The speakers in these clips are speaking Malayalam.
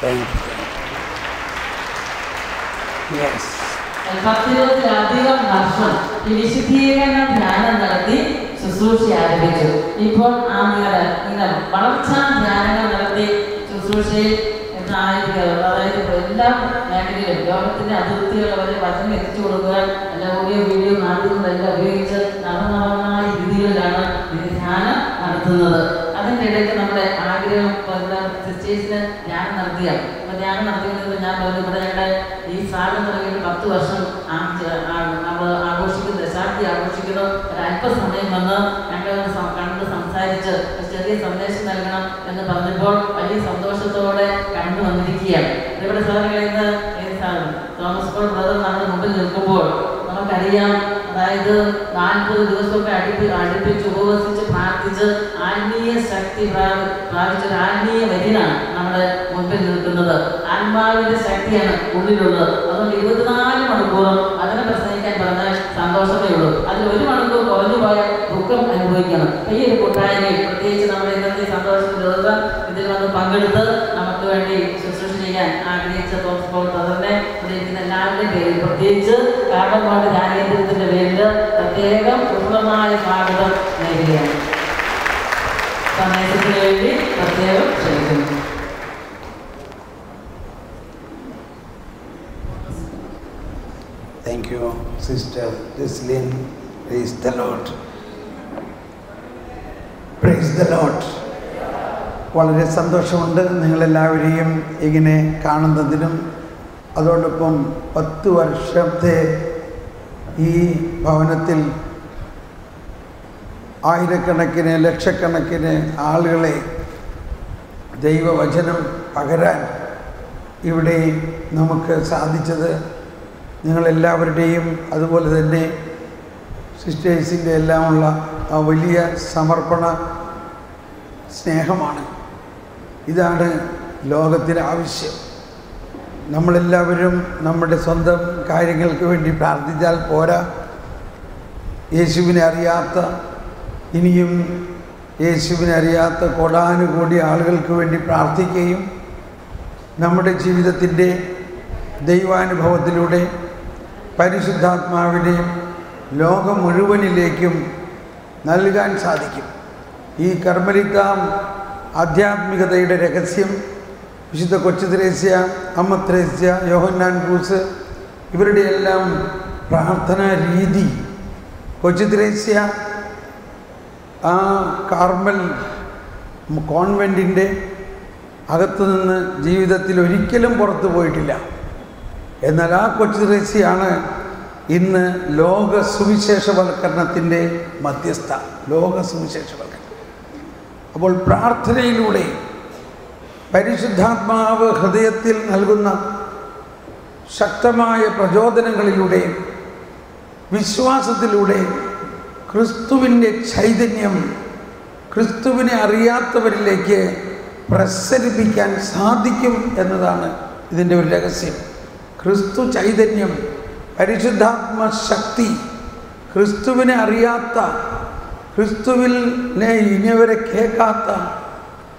10-20 വർഷം ഈ വിശുദ്ധീകരണ ധ്യാനം നടത്തി ശുശ്രൂഷ ആരംഭിച്ചു. ഇപ്പോൾ ഇങ്ങനെ വളർച്ചാ ധ്യാനങ്ങൾ നടത്തി ശുശ്രൂഷയിൽ അതായത് എല്ലാ മേഖലയിലും ലോകത്തിന്റെ അതിർത്തികൾ വചനം എത്തിച്ചു കൊടുക്കുക, എല്ലാ ഓഡിയോ വീഡിയോ മാധ്യമങ്ങളെല്ലാം ഉപയോഗിച്ച് നവനവമായ രീതികളിലാണ് ഇത് ധ്യാനം നടത്തുന്നത്. അതിൻ്റെ ഇടയ്ക്ക് നമ്മുടെ ആഗ്രഹം സിസ്റ്റേഴ്സിന് ധ്യാനം നടത്തിയ ധ്യാനം നടത്തിയത് ഞാൻ പറഞ്ഞു. ഇവിടെ ഞങ്ങളുടെ ഈ സ്ഥാപനം തുടങ്ങിയിട്ട് 10 വർഷം നമ്മൾ ആഘോഷിക്കുന്നു, ദശാബ്ദി ആഘോഷിക്കുന്നു. ഒരല്പസമയം വന്ന് ഞങ്ങൾ കണ്ട് സംസാരിച്ച് ചെറിയ സന്ദേശം നൽകണം എന്ന് പറഞ്ഞപ്പോൾ വലിയ സന്തോഷത്തോടെ കണ്ടു വന്നിരിക്കുകയാണ്. ഇവിടെ സാധനങ്ങൾ ഇന്ന് തോമസ് പോൾ ബ്രദർ നമ്മുടെ മുമ്പിൽ നിൽക്കുമ്പോൾ നമുക്കറിയാം, അതായത് 40 ദിവസമൊക്കെ അടുപ്പിച്ച് ഉപവസിച്ച് പ്രാർത്ഥിച്ച് ആത്മീയ ശക്തി പ്രാപിച്ചൊരു ആത്മീയ വരിനാണ് നമ്മുടെ മുൻപിൽ നിൽക്കുന്നത്. ആത്മാവിന്റെ ശക്തിയാണ് ഉള്ളിലുള്ളത്. അതുകൊണ്ട് 24 മണിക്കൂറും അതിനെ പ്രസംഗിക്കാൻ പറഞ്ഞാൽ സന്തോഷമേ ഉള്ളൂ. അതിൽ 1 മണിക്കൂർ കുറഞ്ഞു പോയാൽ ദുഃഖം അനുഭവിക്കണം. ഈ ഒരു കൂട്ടായ്മയിൽ പ്രത്യേകിച്ച് നമ്മുടെ ഇന്നത്തെ സന്തോഷത്തിന്റെ ദിവസം ഇതിൽ വന്ന് പങ്കെടുത്ത് നമുക്ക് വേണ്ടി ശുശ്രൂഷ ചെയ്യാൻ ആഗ്രഹിച്ച തോമസ് പോൾ ബ്രദറിനെ ഇരിക്കുന്ന എല്ലാവരുടെയും പേരിൽ, പ്രത്യേകിച്ച് കാർഡൻവാർഡ് ധ്യാനകേന്ദ്രത്തിന്റെ പേരിൽ പ്രത്യേകം പൂർണ്ണമായ സ്വാഗതം നേരുകയാണ്. സന്ദേശത്തിന് വേണ്ടി പ്രത്യേകം ക്ഷണിക്കുന്നു. Thank you, Sister Jocelyn. Praise the Lord. Praise the Lord. വളരെ സന്തോഷമുണ്ട് നിങ്ങളെല്ലാവരെയും ഇങ്ങനെ കാണുന്നതിനും. അതോടൊപ്പം 10 വർഷത്തെ ഈ ഭവനത്തിൽ ആയിരക്കണക്കിന് ലക്ഷക്കണക്കിന് ആളുകളെ ദൈവവചനം പകരാൻ ഇവിടെ നമുക്ക് സാധിച്ചത് നിങ്ങളെല്ലാവരുടെയും അതുപോലെ തന്നെ സിസ്റ്റേഴ്സിൻ്റെ എല്ലാമുള്ള ആ വലിയ സമർപ്പണ സ്നേഹമാണ്. ഇതാണ് ലോകത്തിന് ആവശ്യം. നമ്മളെല്ലാവരും നമ്മുടെ സ്വന്തം കാര്യങ്ങൾക്ക് വേണ്ടി പ്രാർത്ഥിച്ചാൽ പോരാ. യേശുവിനെ അറിയാത്ത, ഇനിയും യേശുവിനെ അറിയാത്ത കോടാനുകോടി ആളുകൾക്ക് വേണ്ടി പ്രാർത്ഥിക്കുകയും നമ്മുടെ ജീവിതത്തിൻ്റെ ദൈവാനുഭവത്തിലൂടെ പരിശുദ്ധാത്മാവിനെ ലോകം മുഴുവനിലേക്കും നൽകാൻ സാധിക്കും. ഈ കർമ്മലിത്ത ആധ്യാത്മികതയുടെ രഹസ്യം വിശുദ്ധ കൊച്ചു ത്രേസ്യ, അമ്മ ത്രേസ്യ, യോഹന്നാൻ ക്രൂസ് ഇവരുടെ എല്ലാം പ്രാർത്ഥനാ രീതി, കൊച്ചു ത്രേസ്യ ആ കാർമൽ കോൺവെൻറ്റിൻ്റെ അകത്തുനിന്ന് ജീവിതത്തിൽ ഒരിക്കലും പുറത്തു പോയിട്ടില്ല. എന്നാൽ ആ കൊച്ചു ത്രേസ്യയാണ് ഇന്ന് ലോക സുവിശേഷവൽക്കരണത്തിൻ്റെ മധ്യസ്ഥ. ലോക സുവിശേഷവൽക്കരണം. അപ്പോൾ പ്രാർത്ഥനയിലൂടെ പരിശുദ്ധാത്മാവ് ഹൃദയത്തിൽ നൽകുന്ന ശക്തമായ പ്രചോദനങ്ങളിലൂടെ വിശ്വാസത്തിലൂടെ ക്രിസ്തുവിൻ്റെ ചൈതന്യം ക്രിസ്തുവിനെ അറിയാത്തവരിലേക്ക് പ്രസരിപ്പിക്കാൻ സാധിക്കും എന്നതാണ് ഇതിൻ്റെ ഒരു രഹസ്യം. ക്രിസ്തു ചൈതന്യം, പരിശുദ്ധാത്മ ശക്തി ക്രിസ്തുവിനെ അറിയാത്ത, ക്രിസ്തുവിനെ ഇനിവരെ കേൾക്കാത്ത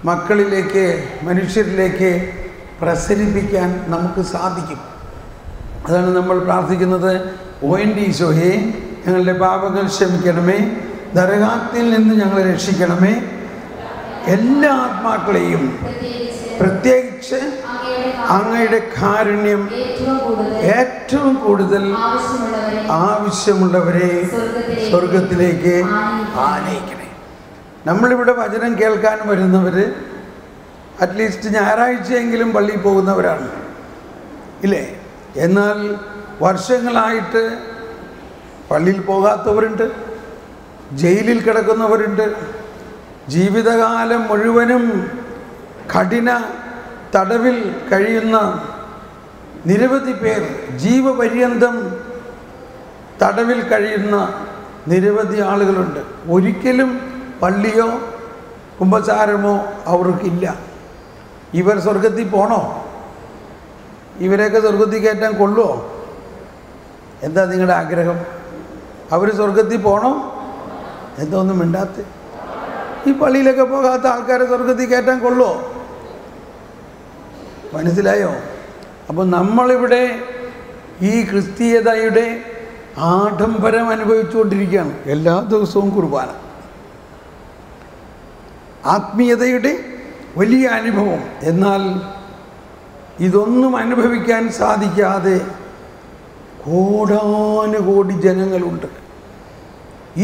മക്കളിലേക്ക്, മനുഷ്യരിലേക്ക് പ്രസരിപ്പിക്കാൻ നമുക്ക് സാധിക്കും. അതാണ് നമ്മൾ പ്രാർത്ഥിക്കുന്നത്. ഓ എൻ്റെ ഈശോയെ, ഞങ്ങളുടെ പാപങ്ങൾ ക്ഷമിക്കണമേ, നരകത്തിൽ നിന്ന് ഞങ്ങളെ രക്ഷിക്കണമേ, എല്ലാ ആത്മാക്കളെയും പ്രത്യേകിച്ച് അങ്ങയുടെ കാരുണ്യം ഏറ്റവും കൂടുതൽ ആവശ്യമുള്ളവരെ സ്വർഗത്തിലേക്ക് ആനയിക്കണേ. നമ്മളിവിടെ വചനം കേൾക്കാൻ വരുന്നവർ അറ്റ്ലീസ്റ്റ് ഞായറാഴ്ചയെങ്കിലും പള്ളിയിൽ പോകുന്നവരാണ്, ഇല്ലേ? എന്നാൽ വർഷങ്ങളായിട്ട് പള്ളിയിൽ പോകാത്തവരുണ്ട്, ജയിലിൽ കിടക്കുന്നവരുണ്ട്, ജീവിതകാലം മുഴുവനും കഠിന തടവിൽ കഴിയുന്ന നിരവധി പേർ, ജീവപര്യന്തം തടവിൽ കഴിയുന്ന നിരവധി ആളുകളുണ്ട്. ഒരിക്കലും പള്ളിയോ കുമ്പസാരമോ അവർക്കില്ല. ഇവർ സ്വർഗത്തിൽ പോണോ? ഇവരെയൊക്കെ സ്വർഗത്തിൽ കയറ്റാൻ കൊള്ളുമോ? എന്താ നിങ്ങളുടെ ആഗ്രഹം? അവർ സ്വർഗത്തിൽ പോണോ? എന്താ ഒന്നും മിണ്ടാത്ത? ഈ പള്ളിയിലൊക്കെ പോകാത്ത ആൾക്കാരെ സ്വർഗത്തിൽ കയറ്റാൻ കൊള്ളുമോ? മനസ്സിലായോ? അപ്പോൾ നമ്മളിവിടെ ഈ ക്രിസ്തീയതയുടെ ആഡംബരം അനുഭവിച്ചുകൊണ്ടിരിക്കുകയാണ്. എല്ലാ ദിവസവും കുർബാന, ആത്മീയതയുടെ വലിയ അനുഭവം. എന്നാൽ ഇതൊന്നും അനുഭവിക്കാൻ സാധിക്കാതെ കോടാനുകോടി ജനങ്ങളുണ്ട്.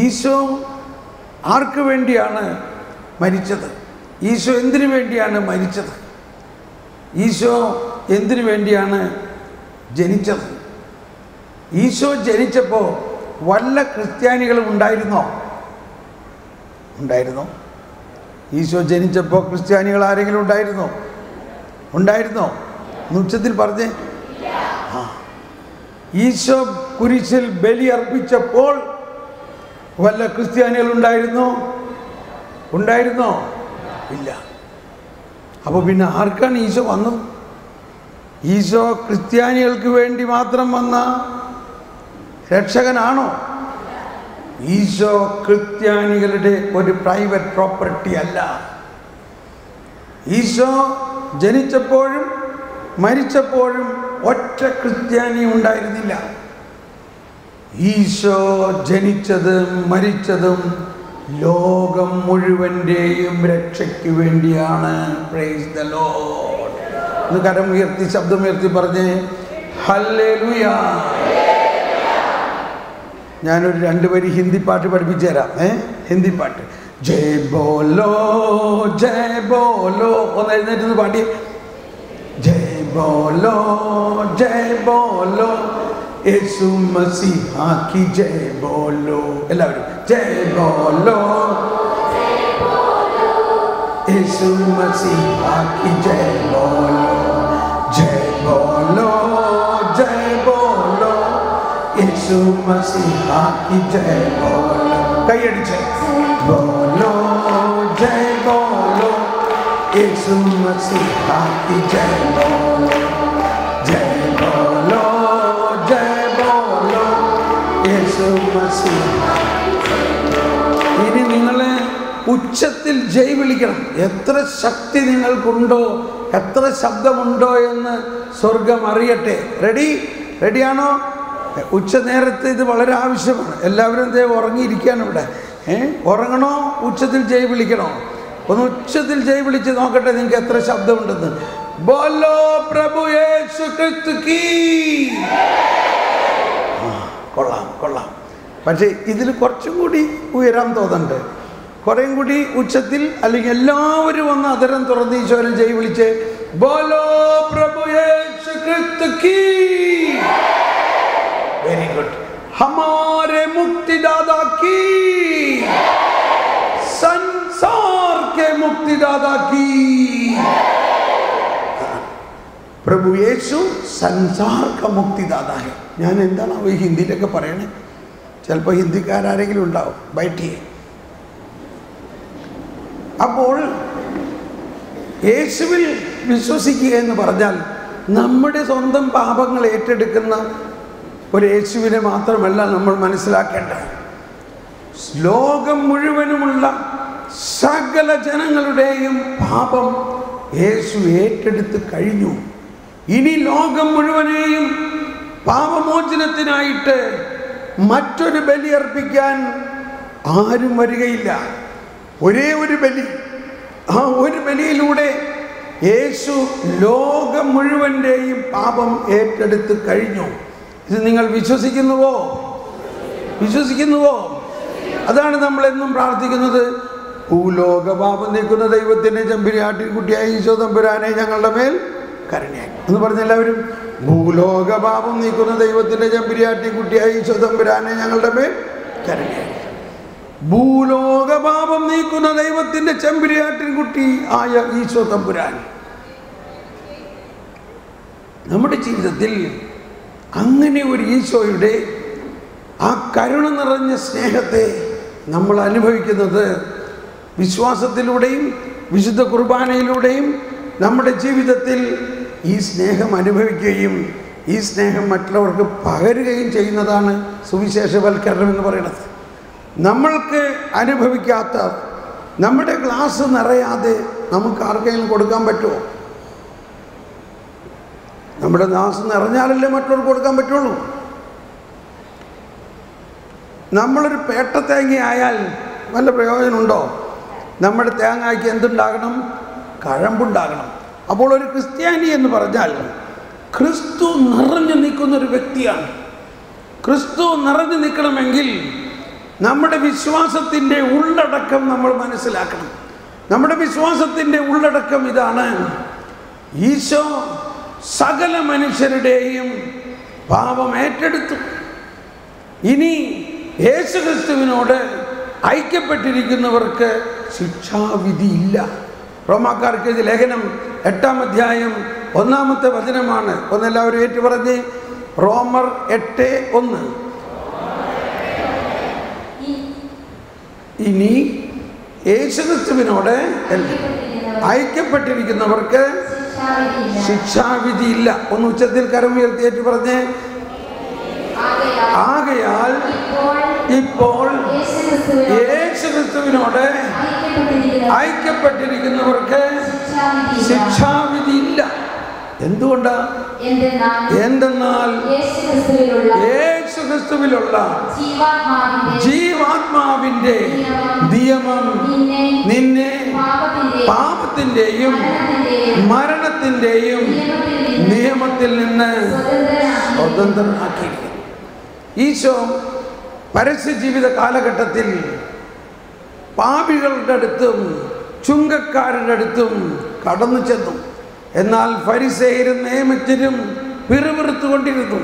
ഈശോ ആർക്ക് വേണ്ടിയാണ് മരിച്ചത്? ഈശോ എന്തിനു വേണ്ടിയാണ് മരിച്ചത്? ഈശോ എന്തിനു വേണ്ടിയാണ് ജനിച്ചത്? ഈശോ ജനിച്ചപ്പോൾ വല്ല ക്രിസ്ത്യാനികളും ഉണ്ടായിരുന്നോ? ഈശോ ജനിച്ചപ്പോൾ ക്രിസ്ത്യാനികൾ ആരെങ്കിലും ഉണ്ടായിരുന്നോ? ഉച്ചത്തിൽ പറഞ്ഞേ. ഈശോ കുരിശിൽ ബലി അർപ്പിച്ചപ്പോൾ വല്ല ക്രിസ്ത്യാനികൾ ഉണ്ടായിരുന്നോ? ഇല്ല. അപ്പോൾ പിന്നെ ആർക്കാണ് ഈശോ വന്നത്? ഈശോ ക്രിസ്ത്യാനികൾക്ക് വേണ്ടി മാത്രം വന്ന രക്ഷകനാണോ? ഈശോ ക്രിസ്ത്യാനികളുടെ ഒരു പ്രൈവറ്റ് പ്രോപ്പർട്ടി അല്ല. ഈശോ ജനിച്ചപ്പോഴും മരിച്ചപ്പോഴും ഒറ്റ ക്രിസ്ത്യാനി ഉണ്ടായിരുന്നില്ല. ഈശോ ജനിച്ചതും മരിച്ചതും ലോകം മുഴുവൻ്റെയും രക്ഷയ്ക്ക് വേണ്ടിയാണ്. Praise the Lord. ഒന്ന് കരം ഉയർത്തി ശബ്ദമുയർത്തി പറഞ്ഞേ ഹല്ലേലൂയ. ഞാനൊരു 2 വരി ഹിന്ദി പാട്ട് പഠിപ്പിച്ചു തരാം. ഹിന്ദി പാട്ട്. ജയ് ബോലോ ജയ് ബോലോ. ഒന്ന് എഴുന്നേറ്റ് പാടി. ജയ് ബോലോ ജയ് ബോലോ യേശു മസീഹാ കി ജയ് ബോലോ. എല്ലാവരും ജയ് ബോലോ യേശു മസീഹാ കി ജയ് ബോലോ. ജയ് ബോലോ ജയ് ബോലോ യേശു മസീഹാ കി ജയ് ബോലോ. കൈയടിച്ച് ബോലോ ജയ് ബോലോ യേശു മസീഹാ കി ജയ് ബോലോ. ജയ് ബോലോ ജയ് ബോലോ യേശു മസീഹാ. ഇനി നിങ്ങൾ ഉച്ചത്തിൽ ജയ് വിളിക്കണം. എത്ര ശക്തി നിങ്ങൾക്കുണ്ടോ, എത്ര ശബ്ദമുണ്ടോ എന്ന് സ്വർഗം അറിയട്ടെ. റെഡിയാണോ? ഉച്ച നേരത്തെ ഇത് വളരെ ആവശ്യമാണ്. എല്ലാവരും ഉറങ്ങിയിരിക്കുകയാണ് ഇവിടെ. ഉറങ്ങണോ? ഉച്ചത്തിൽ ജയ് വിളിക്കണോ? ഒന്ന് ഉച്ചത്തിൽ ജയ് വിളിച്ച് നോക്കട്ടെ നിങ്ങൾക്ക് എത്ര ശബ്ദമുണ്ടെന്ന്. ബോലോ പ്രഭു യേശു ക്രിസ്തു കീ. കൊള്ളാം. പക്ഷേ ഇതിൽ കുറച്ചും കൂടി ഉയരാൻ തോന്നുന്നുണ്ട്. കുറേയും കൂടി ഉച്ചത്തിൽ, അല്ലെങ്കിൽ എല്ലാവരും ഒന്ന് അതരം തുറന്ന് ഈശോനെ ജയ് വിളിച്ച് ബോലോ പ്രഭു യേശു ക്രിസ്തു കീ. Very good. ഹമാരെ മുക്തിദാതാ की संसार के मुक्तिदाता की. प्रभु യേശു संसार का मुक्तिदाता है. ഞാൻ എന്താണ് ഈ ഹിന്ദിയിലൊക്കെ പറയണേ? ചിലപ്പോൾ ഹിന്ദിക്കാരെങ്കിലും ഉണ്ടാവും. ബൈഠിയെ. അപ്പോൾ യേശുവിൽ വിശ്വസിക്കുക എന്ന് പറഞ്ഞാൽ നമ്മുടെ സ്വന്തം പാപങ്ങൾ ഏറ്റെടുക്കുന്ന ഒരു യേശുവിനെ മാത്രമല്ല നമ്മൾ മനസ്സിലാക്കേണ്ടത്. ലോകം മുഴുവനുമുള്ള സകല ജനങ്ങളുടെയും പാപം യേശു ഏറ്റെടുത്ത് കഴിഞ്ഞു. ഇനി ലോകം മുഴുവനെയും പാപമോചനത്തിനായിട്ട് മറ്റൊരു ബലി അർപ്പിക്കാൻ ആരും വരികയില്ല. ഒരേ ഒരു ബലി. ആ ഒരു ബലിയിലൂടെ യേശു ലോകം മുഴുവൻ്റെയും പാപം ഏറ്റെടുത്ത് കഴിഞ്ഞു. ഇത് നിങ്ങൾ വിശ്വസിക്കുന്നുവോ? അതാണ് നമ്മളെന്നും പ്രാർത്ഥിക്കുന്നത്. ഭൂലോക പാപം നീക്കുന്ന ദൈവത്തിൻ്റെ ചെമ്പുരാട്ടിൻകുട്ടിയായ ഈശോ തമ്പുരാനെ ഞങ്ങളുടെ മേൽ കരുണയായി എന്ന് പറഞ്ഞ എല്ലാവരും. ഭൂലോക പാപം നീക്കുന്ന ദൈവത്തിൻ്റെ ചെമ്പുരാട്ടിൻകുട്ടിയായ ഈശോ തമ്പുരാനെ ഞങ്ങളുടെ മേൽ കരുണയായി. ഭൂലോക പാപം നീക്കുന്ന ദൈവത്തിൻ്റെ ചെമ്പുരാട്ടിൻകുട്ടി ആയ ഈശോ തമ്പുരാൻ. നമ്മുടെ ജീവിതത്തിൽ അങ്ങനെ ഒരു ഈശോയുടെ ആ കരുണ നിറഞ്ഞ സ്നേഹത്തെ നമ്മൾ അനുഭവിക്കുന്നത് വിശ്വാസത്തിലൂടെയും വിശുദ്ധ കുർബാനയിലൂടെയും നമ്മുടെ ജീവിതത്തിൽ ഈ സ്നേഹം അനുഭവിക്കുകയും ഈ സ്നേഹം മറ്റുള്ളവർക്ക് പകരുകയും ചെയ്യുന്നതാണ് സുവിശേഷവൽക്കരണം എന്ന് പറയുന്നത്. നമ്മൾക്ക് അനുഭവിക്കാത്ത, നമ്മുടെ ഗ്ലാസ് നിറയാതെ നമുക്ക് ആർക്കെങ്കിലും കൊടുക്കാൻ പറ്റുമോ? നമ്മുടെ നാസ് നിറഞ്ഞാലല്ലേ മറ്റുള്ളവർക്ക് കൊടുക്കാൻ പറ്റുള്ളൂ. നമ്മളൊരു പേട്ട തേങ്ങ ആയാൽ വല്ല പ്രയോജനമുണ്ടോ? നമ്മുടെ തേങ്ങയ്ക്ക് എന്തുണ്ടാകണം? കഴമ്പുണ്ടാകണം. അപ്പോൾ ഒരു ക്രിസ്ത്യാനി എന്ന് പറഞ്ഞാൽ ക്രിസ്തു നിറഞ്ഞു നിൽക്കുന്നൊരു വ്യക്തിയാണ്. ക്രിസ്തു നിറഞ്ഞു നിൽക്കണമെങ്കിൽ നമ്മുടെ വിശ്വാസത്തിൻ്റെ ഉള്ളടക്കം നമ്മൾ മനസ്സിലാക്കണം. നമ്മുടെ വിശ്വാസത്തിൻ്റെ ഉള്ളടക്കം ഇതാണ്: ഈശോ സകല മനുഷ്യരുടെയും പാപം ഏറ്റെടുത്തു. ഇനി യേശുക്രിസ്തുവിനോട് ഐക്യപ്പെട്ടിരിക്കുന്നവർക്ക് ശിക്ഷാവിധിയില്ല. റോമാക്കാർക്ക് എഴുതിയ ലേഖനം 8-ാം അധ്യായം 1-ാമത്തെ വചനമാണ്. ഒന്നെല്ലാവരും ഏറ്റു പറഞ്ഞ് റോമർ 8:1. ഇനി യേശുക്രിസ്തുവിനോട് ഐക്യപ്പെട്ടിരിക്കുന്നവർക്ക് ശിക്ഷാവിധിയില്ല. ഒന്ന് ഉച്ചത്തിൽ കരം ഉയർത്തി ഏറ്റു പറഞ്ഞ് ആകയാൽ ഇപ്പോൾ യേശുക്രിസ്തുവിനോട് ഐക്യപ്പെട്ടിരിക്കുന്നവർക്ക് ശിക്ഷാവിധിയില്ല. എന്തുകൊണ്ടാ? എന്തെന്നാൽ യേശുക്രിസ്തുവിലുള്ള ജീവാത്മാവിന്റെ നിയമം നിന്നെ പാപത്തിന്റെയും മരണത്തിന്റെയും നിയമത്തിൽ നിന്ന് സ്വതന്ത്രനാക്കിയിരിക്കുന്നു. ഈശോ പരസ്യ ജീവിത കാലഘട്ടത്തിൽ പാപികളുടെ അടുത്തും ചുങ്കക്കാരുടെ അടുത്തും കടന്നു ചെന്നു. എന്നാൽ ഫരിസേയരും നിയമജ്ഞരും പിറുപിറുത്തുകൊണ്ടിരുന്നു.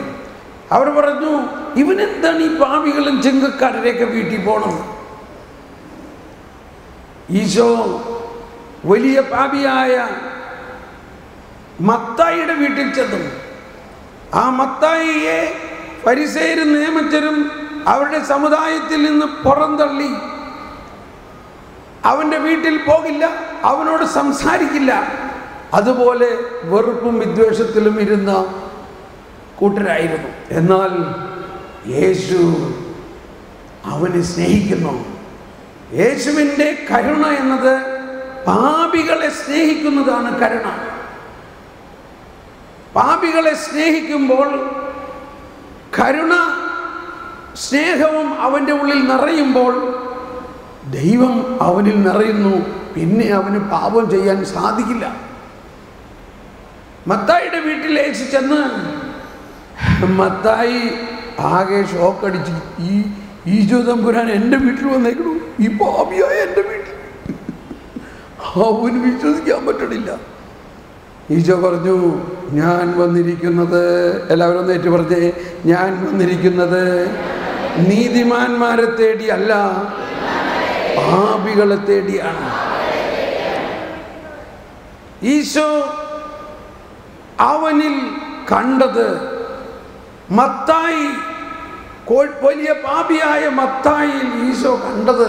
അവർ പറഞ്ഞു, ഇവനെന്താണ് ഈ പാപികളും ചുങ്കക്കാരുടെയൊക്കെ വീട്ടിൽ പോകണം? ഈശോ വലിയ പാപിയായ മത്തായിയുടെ വീട്ടിൽ ചെന്നു. ആ മത്തായിയെ ഫരിസേയരും നിയമജ്ഞരും അവരുടെ സമുദായത്തിൽ നിന്ന് പുറന്തള്ളി. അവൻ്റെ വീട്ടിൽ പോകില്ല, അവനോട് സംസാരിക്കില്ല. അതുപോലെ വെറുപ്പും വിദ്വേഷത്തിലും ഇരുന്ന കൂട്ടരായിരുന്നു. എന്നാൽ യേശു അവനെ സ്നേഹിക്കുന്നു. യേശുവിൻ്റെ കരുണ എന്നത് പാപികളെ സ്നേഹിക്കുന്നതാണ് കരുണ. പാപികളെ സ്നേഹിക്കുമ്പോൾ കരുണ സ്നേഹവും അവൻ്റെ ഉള്ളിൽ നിറയുമ്പോൾ ദൈവം അവനിൽ നിറയുന്നു. പിന്നെ അവന് പാപം ചെയ്യാൻ സാധിക്കില്ല. മത്തായിയുടെ വീട്ടിൽ യേശു ചെന്ന് മത്തായി ആകെ ഷോക്കടിച്ച്, ഈശോ തമ്പുരാൻ എൻ്റെ വീട്ടിൽ വന്നേക്കണു, ഈ പാപിയായ എൻ്റെ വീട്ടിൽ. അവന് വിശ്വസിക്കാൻ പറ്റണില്ല. ഈശോ പറഞ്ഞു, ഞാൻ വന്നിരിക്കുന്നത്, എല്ലാവരും ഒന്ന് ഏറ്റു പറഞ്ഞേ, ഞാൻ വന്നിരിക്കുന്നത് നീതിമാന്മാരെ തേടിയല്ല, പാപികളെ തേടിയാണ്. ഈശോ അവനിൽ കണ്ടത്, മത്തായി, വലിയ പാപിയായ മത്തായിയിൽ ഈശോ കണ്ടത്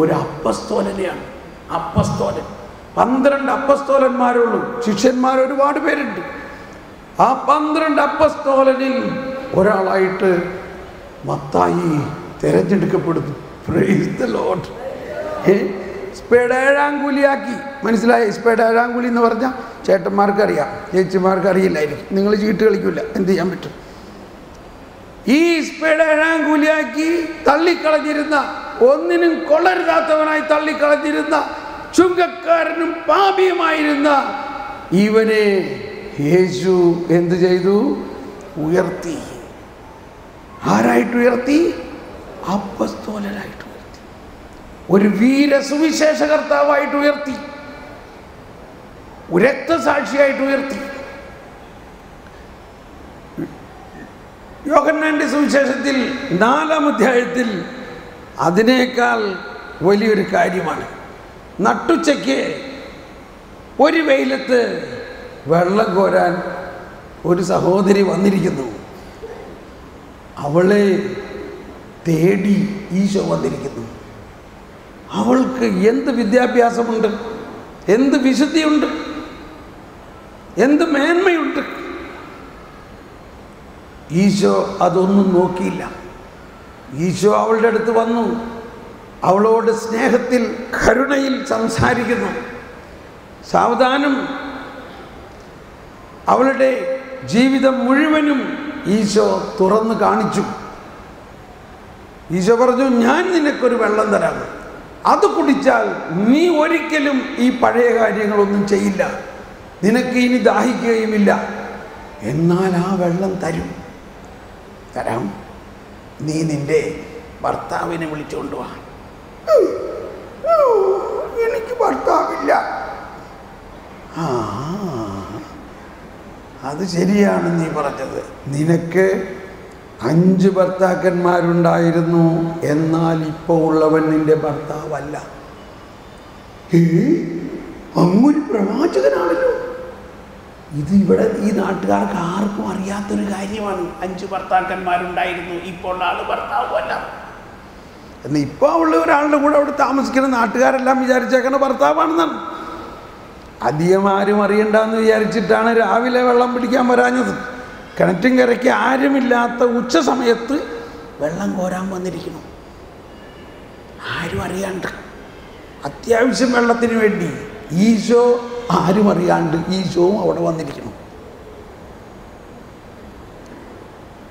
ഒരു അപ്പസ്തോലനെയാണ്. അപ്പസ്തോലൻ, 12 അപ്പസ്തോലന്മാരുള്ളൂ. ശിഷ്യന്മാർ ഒരുപാട് പേരുണ്ട്. ആ 12 അപ്പസ്തോലനിൽ ഒരാളായിട്ട് മത്തായി തിരഞ്ഞെടുക്കപ്പെടുന്നു. Praise the Lord. സ്പേഡ് 7-ാം കൂലിയാക്കി. മനസ്സിലായി? സ്പേഡ് 7-ാം കൂലി എന്ന് പറഞ്ഞാൽ ചേട്ടന്മാർക്ക് അറിയാം, ചേച്ചിമാർക്ക് അറിയില്ലായിരിക്കും. നിങ്ങൾ ചീട്ട് കളിക്കില്ല, എന്ത് ചെയ്യാൻ പറ്റും? ഈ സ്പേഡ് 7-ാം കൂലിയാക്കി തള്ളിക്കളഞ്ഞിരുന്ന, ഒന്നിനും കൊള്ളരുതാത്തവനായി തള്ളിക്കളഞ്ഞിരുന്ന, ചുങ്കക്കാരനും പാപിയുമായിരുന്ന ഇവനെ യേശു എന്ത് ചെയ്തു? ഉയർത്തി. ആരായിട്ട് ഉയർത്തി? അപ്പസ്തോലനായിട്ട് ഉയർത്തി. ഒരു വീര സുവിശേഷ കർത്താവായിട്ട് ഉയർത്തി. രക്തസാക്ഷിയായിട്ട് ഉയർത്തി. യോഹന്നാന്റെ സുവിശേഷത്തിൽ 4-ാം അധ്യായത്തിൽ അതിനേക്കാൾ വലിയൊരു കാര്യമാണ്. നട്ടുച്ചയ്ക്ക് ഒരു വെയിലത്ത് വെള്ളം കോരാൻ ഒരു സഹോദരി വന്നിരിക്കുന്നു. അവളെ തേടി ഈശോ വന്നിരിക്കുന്നു. അവൾക്ക് എന്ത് വിദ്യാഭ്യാസമുണ്ട്, എന്ത് വിശുദ്ധിയുണ്ട്, എന്ത് മേന്മയുണ്ട്. ഈശോ അതൊന്നും നോക്കിയില്ല. ഈശോ അവളുടെ അടുത്ത് വന്നു, അവളോട് സ്നേഹത്തിൽ കരുണയിൽ സംസാരിക്കുന്നു. സാവധാനം അവളുടെ ജീവിതം മുഴുവനും ഈശോ തുറന്നു കാണിച്ചു. ഈശോ പറഞ്ഞു, ഞാൻ നിനക്കൊരു വെള്ളം തരാം, അത് കുടിച്ചാൽ നീ ഒരിക്കലും ഈ പഴയ കാര്യങ്ങളൊന്നും ചെയ്യില്ല, നിനക്ക് ഇനി ദാഹിക്കുകയുമില്ല. എന്നാൽ ആ വെള്ളം തരാം, നീ നിന്റെ ഭർത്താവിനെ വിളിച്ചുകൊണ്ട് വാ. എനിക്ക് ഭർത്താവില്ല. അത് ശരിയാണ് നീ പറഞ്ഞത്. നിനക്ക് 5 ഭർത്താക്കന്മാരുണ്ടായിരുന്നു, എന്നാൽ ഇപ്പോൾ ഉള്ളവൻ നിന്റെ ഭർത്താവല്ല. അങ്ങൊരു പ്രവാചകനാണല്ലോ. ഇത് ഇവിടെ ഈ നാട്ടുകാർക്ക് ആർക്കും അറിയാത്തൊരു കാര്യമാണ്. 5 ഭർത്താക്കന്മാരുണ്ടായിരുന്നു, ഇപ്പോൾ ആള് ഭർത്താവല്ല. എന്നാൽ ഇപ്പോൾ ഉള്ള ഒരാളുടെ കൂടെ അവിടെ താമസിക്കുന്ന നാട്ടുകാരെല്ലാം വിചാരിച്ചേക്കണ ഭർത്താവാണെന്നാണ്. അധികം ആരും അറിയണ്ടെന്ന് വിചാരിച്ചിട്ടാണ് രാവിലെ വെള്ളം പിടിക്കാൻ വരാഞ്ഞത്. കിണറ്റിൻകരയ്ക്ക് ആരുമില്ലാത്ത ഉച്ച സമയത്ത് വെള്ളം കോരാൻ വന്നിരിക്കുന്നു, ആരും അറിയാണ്ട്. അത്യാവശ്യം വെള്ളത്തിന് വേണ്ടി ഈശോ ആരും അറിയാണ്ട് ഈശോവും അവിടെ വന്നിരിക്കുന്നു.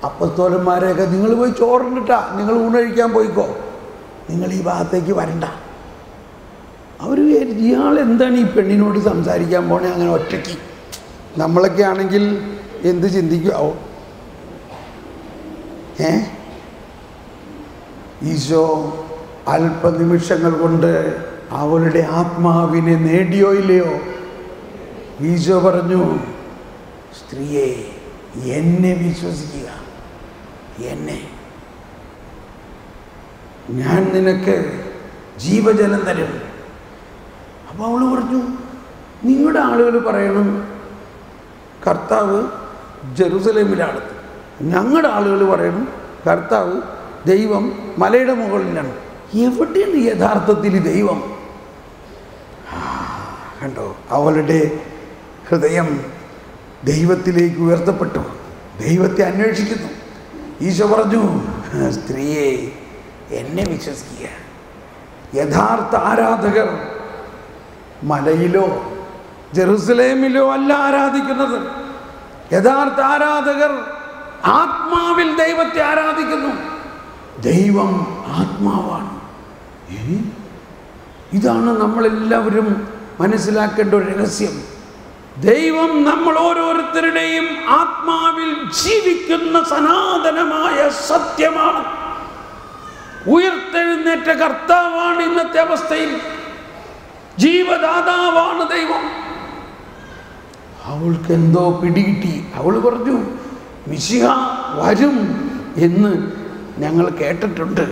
അപ്പസ്തോലന്മാരെയൊക്കെ, നിങ്ങൾ പോയി ചോറുണ്ടിട്ടാ, നിങ്ങൾ ഊണഴിക്കാൻ പോയിക്കോ, നിങ്ങൾ ഈ ഭാഗത്തേക്ക് വരണ്ട. അവർ വിചാരിച്ചു, ഇയാൾ എന്താണ് ഈ പെണ്ണിനോട് സംസാരിക്കാൻ പോണേ അങ്ങനെ ഒറ്റയ്ക്ക്. നമ്മളൊക്കെ ആണെങ്കിൽ എന്ത് ചിന്തിക്കുമോ? ഈശോ അല്പനിമിഷങ്ങൾ കൊണ്ട് അവളുടെ ആത്മാവിനെ നേടിയോ ഇല്ലയോ? ഈശോ പറഞ്ഞു, സ്ത്രീയെ, എന്നെ വിശ്വസിക്കുക, എന്നെ, ഞാൻ നിനക്ക് ജീവജലം തരും. അപ്പോൾ അവൾ പറഞ്ഞു, നിങ്ങളുടെ ആളുകൾ പറയണം കർത്താവ് ജെറുസലേമിലാണ്, ഞങ്ങളുടെ ആളുകൾ പറയണം കർത്താവ് ദൈവം മലയുടെ മുകളിലാണ്. എവിടെയാണ് യഥാർത്ഥത്തിൽ ദൈവം? കണ്ടോ, അവളുടെ ഹൃദയം ദൈവത്തിലേക്ക് ഉയർത്തപ്പെട്ടു, ദൈവത്തെ അന്വേഷിക്കുന്നു. ഈശോ പറഞ്ഞു, സ്ത്രീയെ, എന്നെ വിശ്വസിക്കുക. യഥാർത്ഥ ആരാധകർ മലയിലോ ജെറുസലേമിലോ അല്ല ആരാധിക്കുന്നത്. യഥാർത്ഥ ആരാധകർ ആത്മാവിൽ ദൈവത്തെ ആരാധിക്കുന്നു. ദൈവം ആത്മാവാണ്. ഇതാണ് നമ്മളെല്ലാവരും മനസ്സിലാക്കേണ്ട ഒരു രഹസ്യം. ദൈവം നമ്മൾ ഓരോരുത്തരുടെയും ആത്മാവിൽ ജീവിക്കുന്ന സനാതനമായ സത്യമാണ്. ഉയർത്തെഴുന്നേറ്റ കർത്താവാണ് ഇന്നത്തെ അവസ്ഥയിൽ. ജീവദാതാവാണ് ദൈവം. അവൾക്ക് എന്തോ പിടികിട്ടി. അവൾ പറഞ്ഞു, മിശിഹ വരും എന്ന് ഞങ്ങൾ കേട്ടിട്ടുണ്ട്,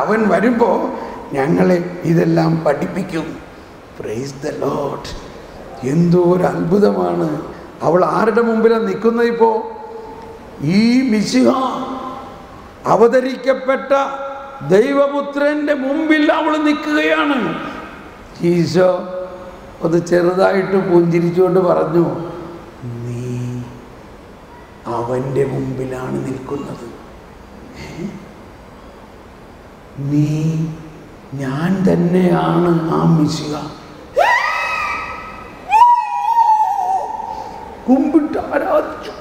അവൻ വരുമ്പോൾ ഞങ്ങളെ ഇതെല്ലാം പഠിപ്പിക്കും. Praise the Lord. എന്തോ ഒരു അത്ഭുതമാണ്. അവൾ ആരുടെ മുമ്പിലാണ് നിൽക്കുന്നത്? ഇപ്പോൾ ഈ മിശിഹ അവതരിക്കപ്പെട്ട ദൈവപുത്രൻ്റെ മുമ്പിൽ അവൾ നിൽക്കുകയാണ്. ഈശോ ഒന്ന് ചെറുതായിട്ട് പുഞ്ചിരിച്ചുകൊണ്ട് പറഞ്ഞു, നീ അവൻ്റെ മുമ്പിലാണ് നിൽക്കുന്നത്. ഞാൻ തന്നെയാണ് ആ മിശിഹ. കുമ്പിട്ട് ആരാധിച്ചു.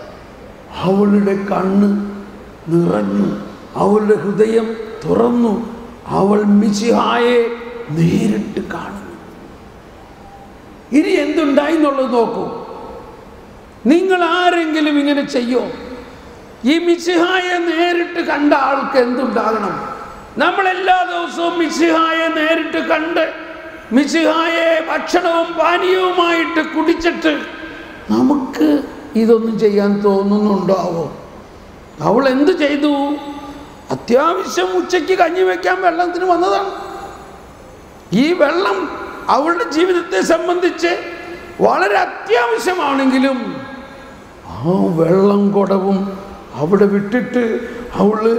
അവളുടെ കണ്ണ് നിറഞ്ഞു, അവളുടെ ഹൃദയം തുറന്നു. അവൾ മിശിഹായെ നേരിട്ട് കാണുന്നു. ഇനി എന്തുണ്ടായി എന്നുള്ളത് നോക്കൂ. നിങ്ങൾ ആരെങ്കിലും ഇങ്ങനെ ചെയ്യോ? ഈ മിശിഹായെ നേരിട്ട് കണ്ട ആൾക്ക് എന്തുണ്ടാകണം? നമ്മളെല്ലാ ദിവസവും മിശിഹായെ നേരിട്ട് കണ്ട് മിശിഹായെ ഭക്ഷണവും പാനീയവുമായിട്ട് കുടിച്ചിട്ട് നമുക്ക് ഇതൊന്നും ചെയ്യാൻ തോന്നുന്നുണ്ടാവോ? അവൾ എന്ത് ചെയ്തു? അത്യാവശ്യം ഉച്ചയ്ക്ക് കഞ്ഞി വയ്ക്കാൻ വെള്ളത്തിന് വന്നതാണ്. ഈ വെള്ളം അവളുടെ ജീവിതത്തെ സംബന്ധിച്ച് വളരെ അത്യാവശ്യമാണെങ്കിലും ആ വെള്ളം കുടവും അവിടെ വിട്ടിട്ട് അവള്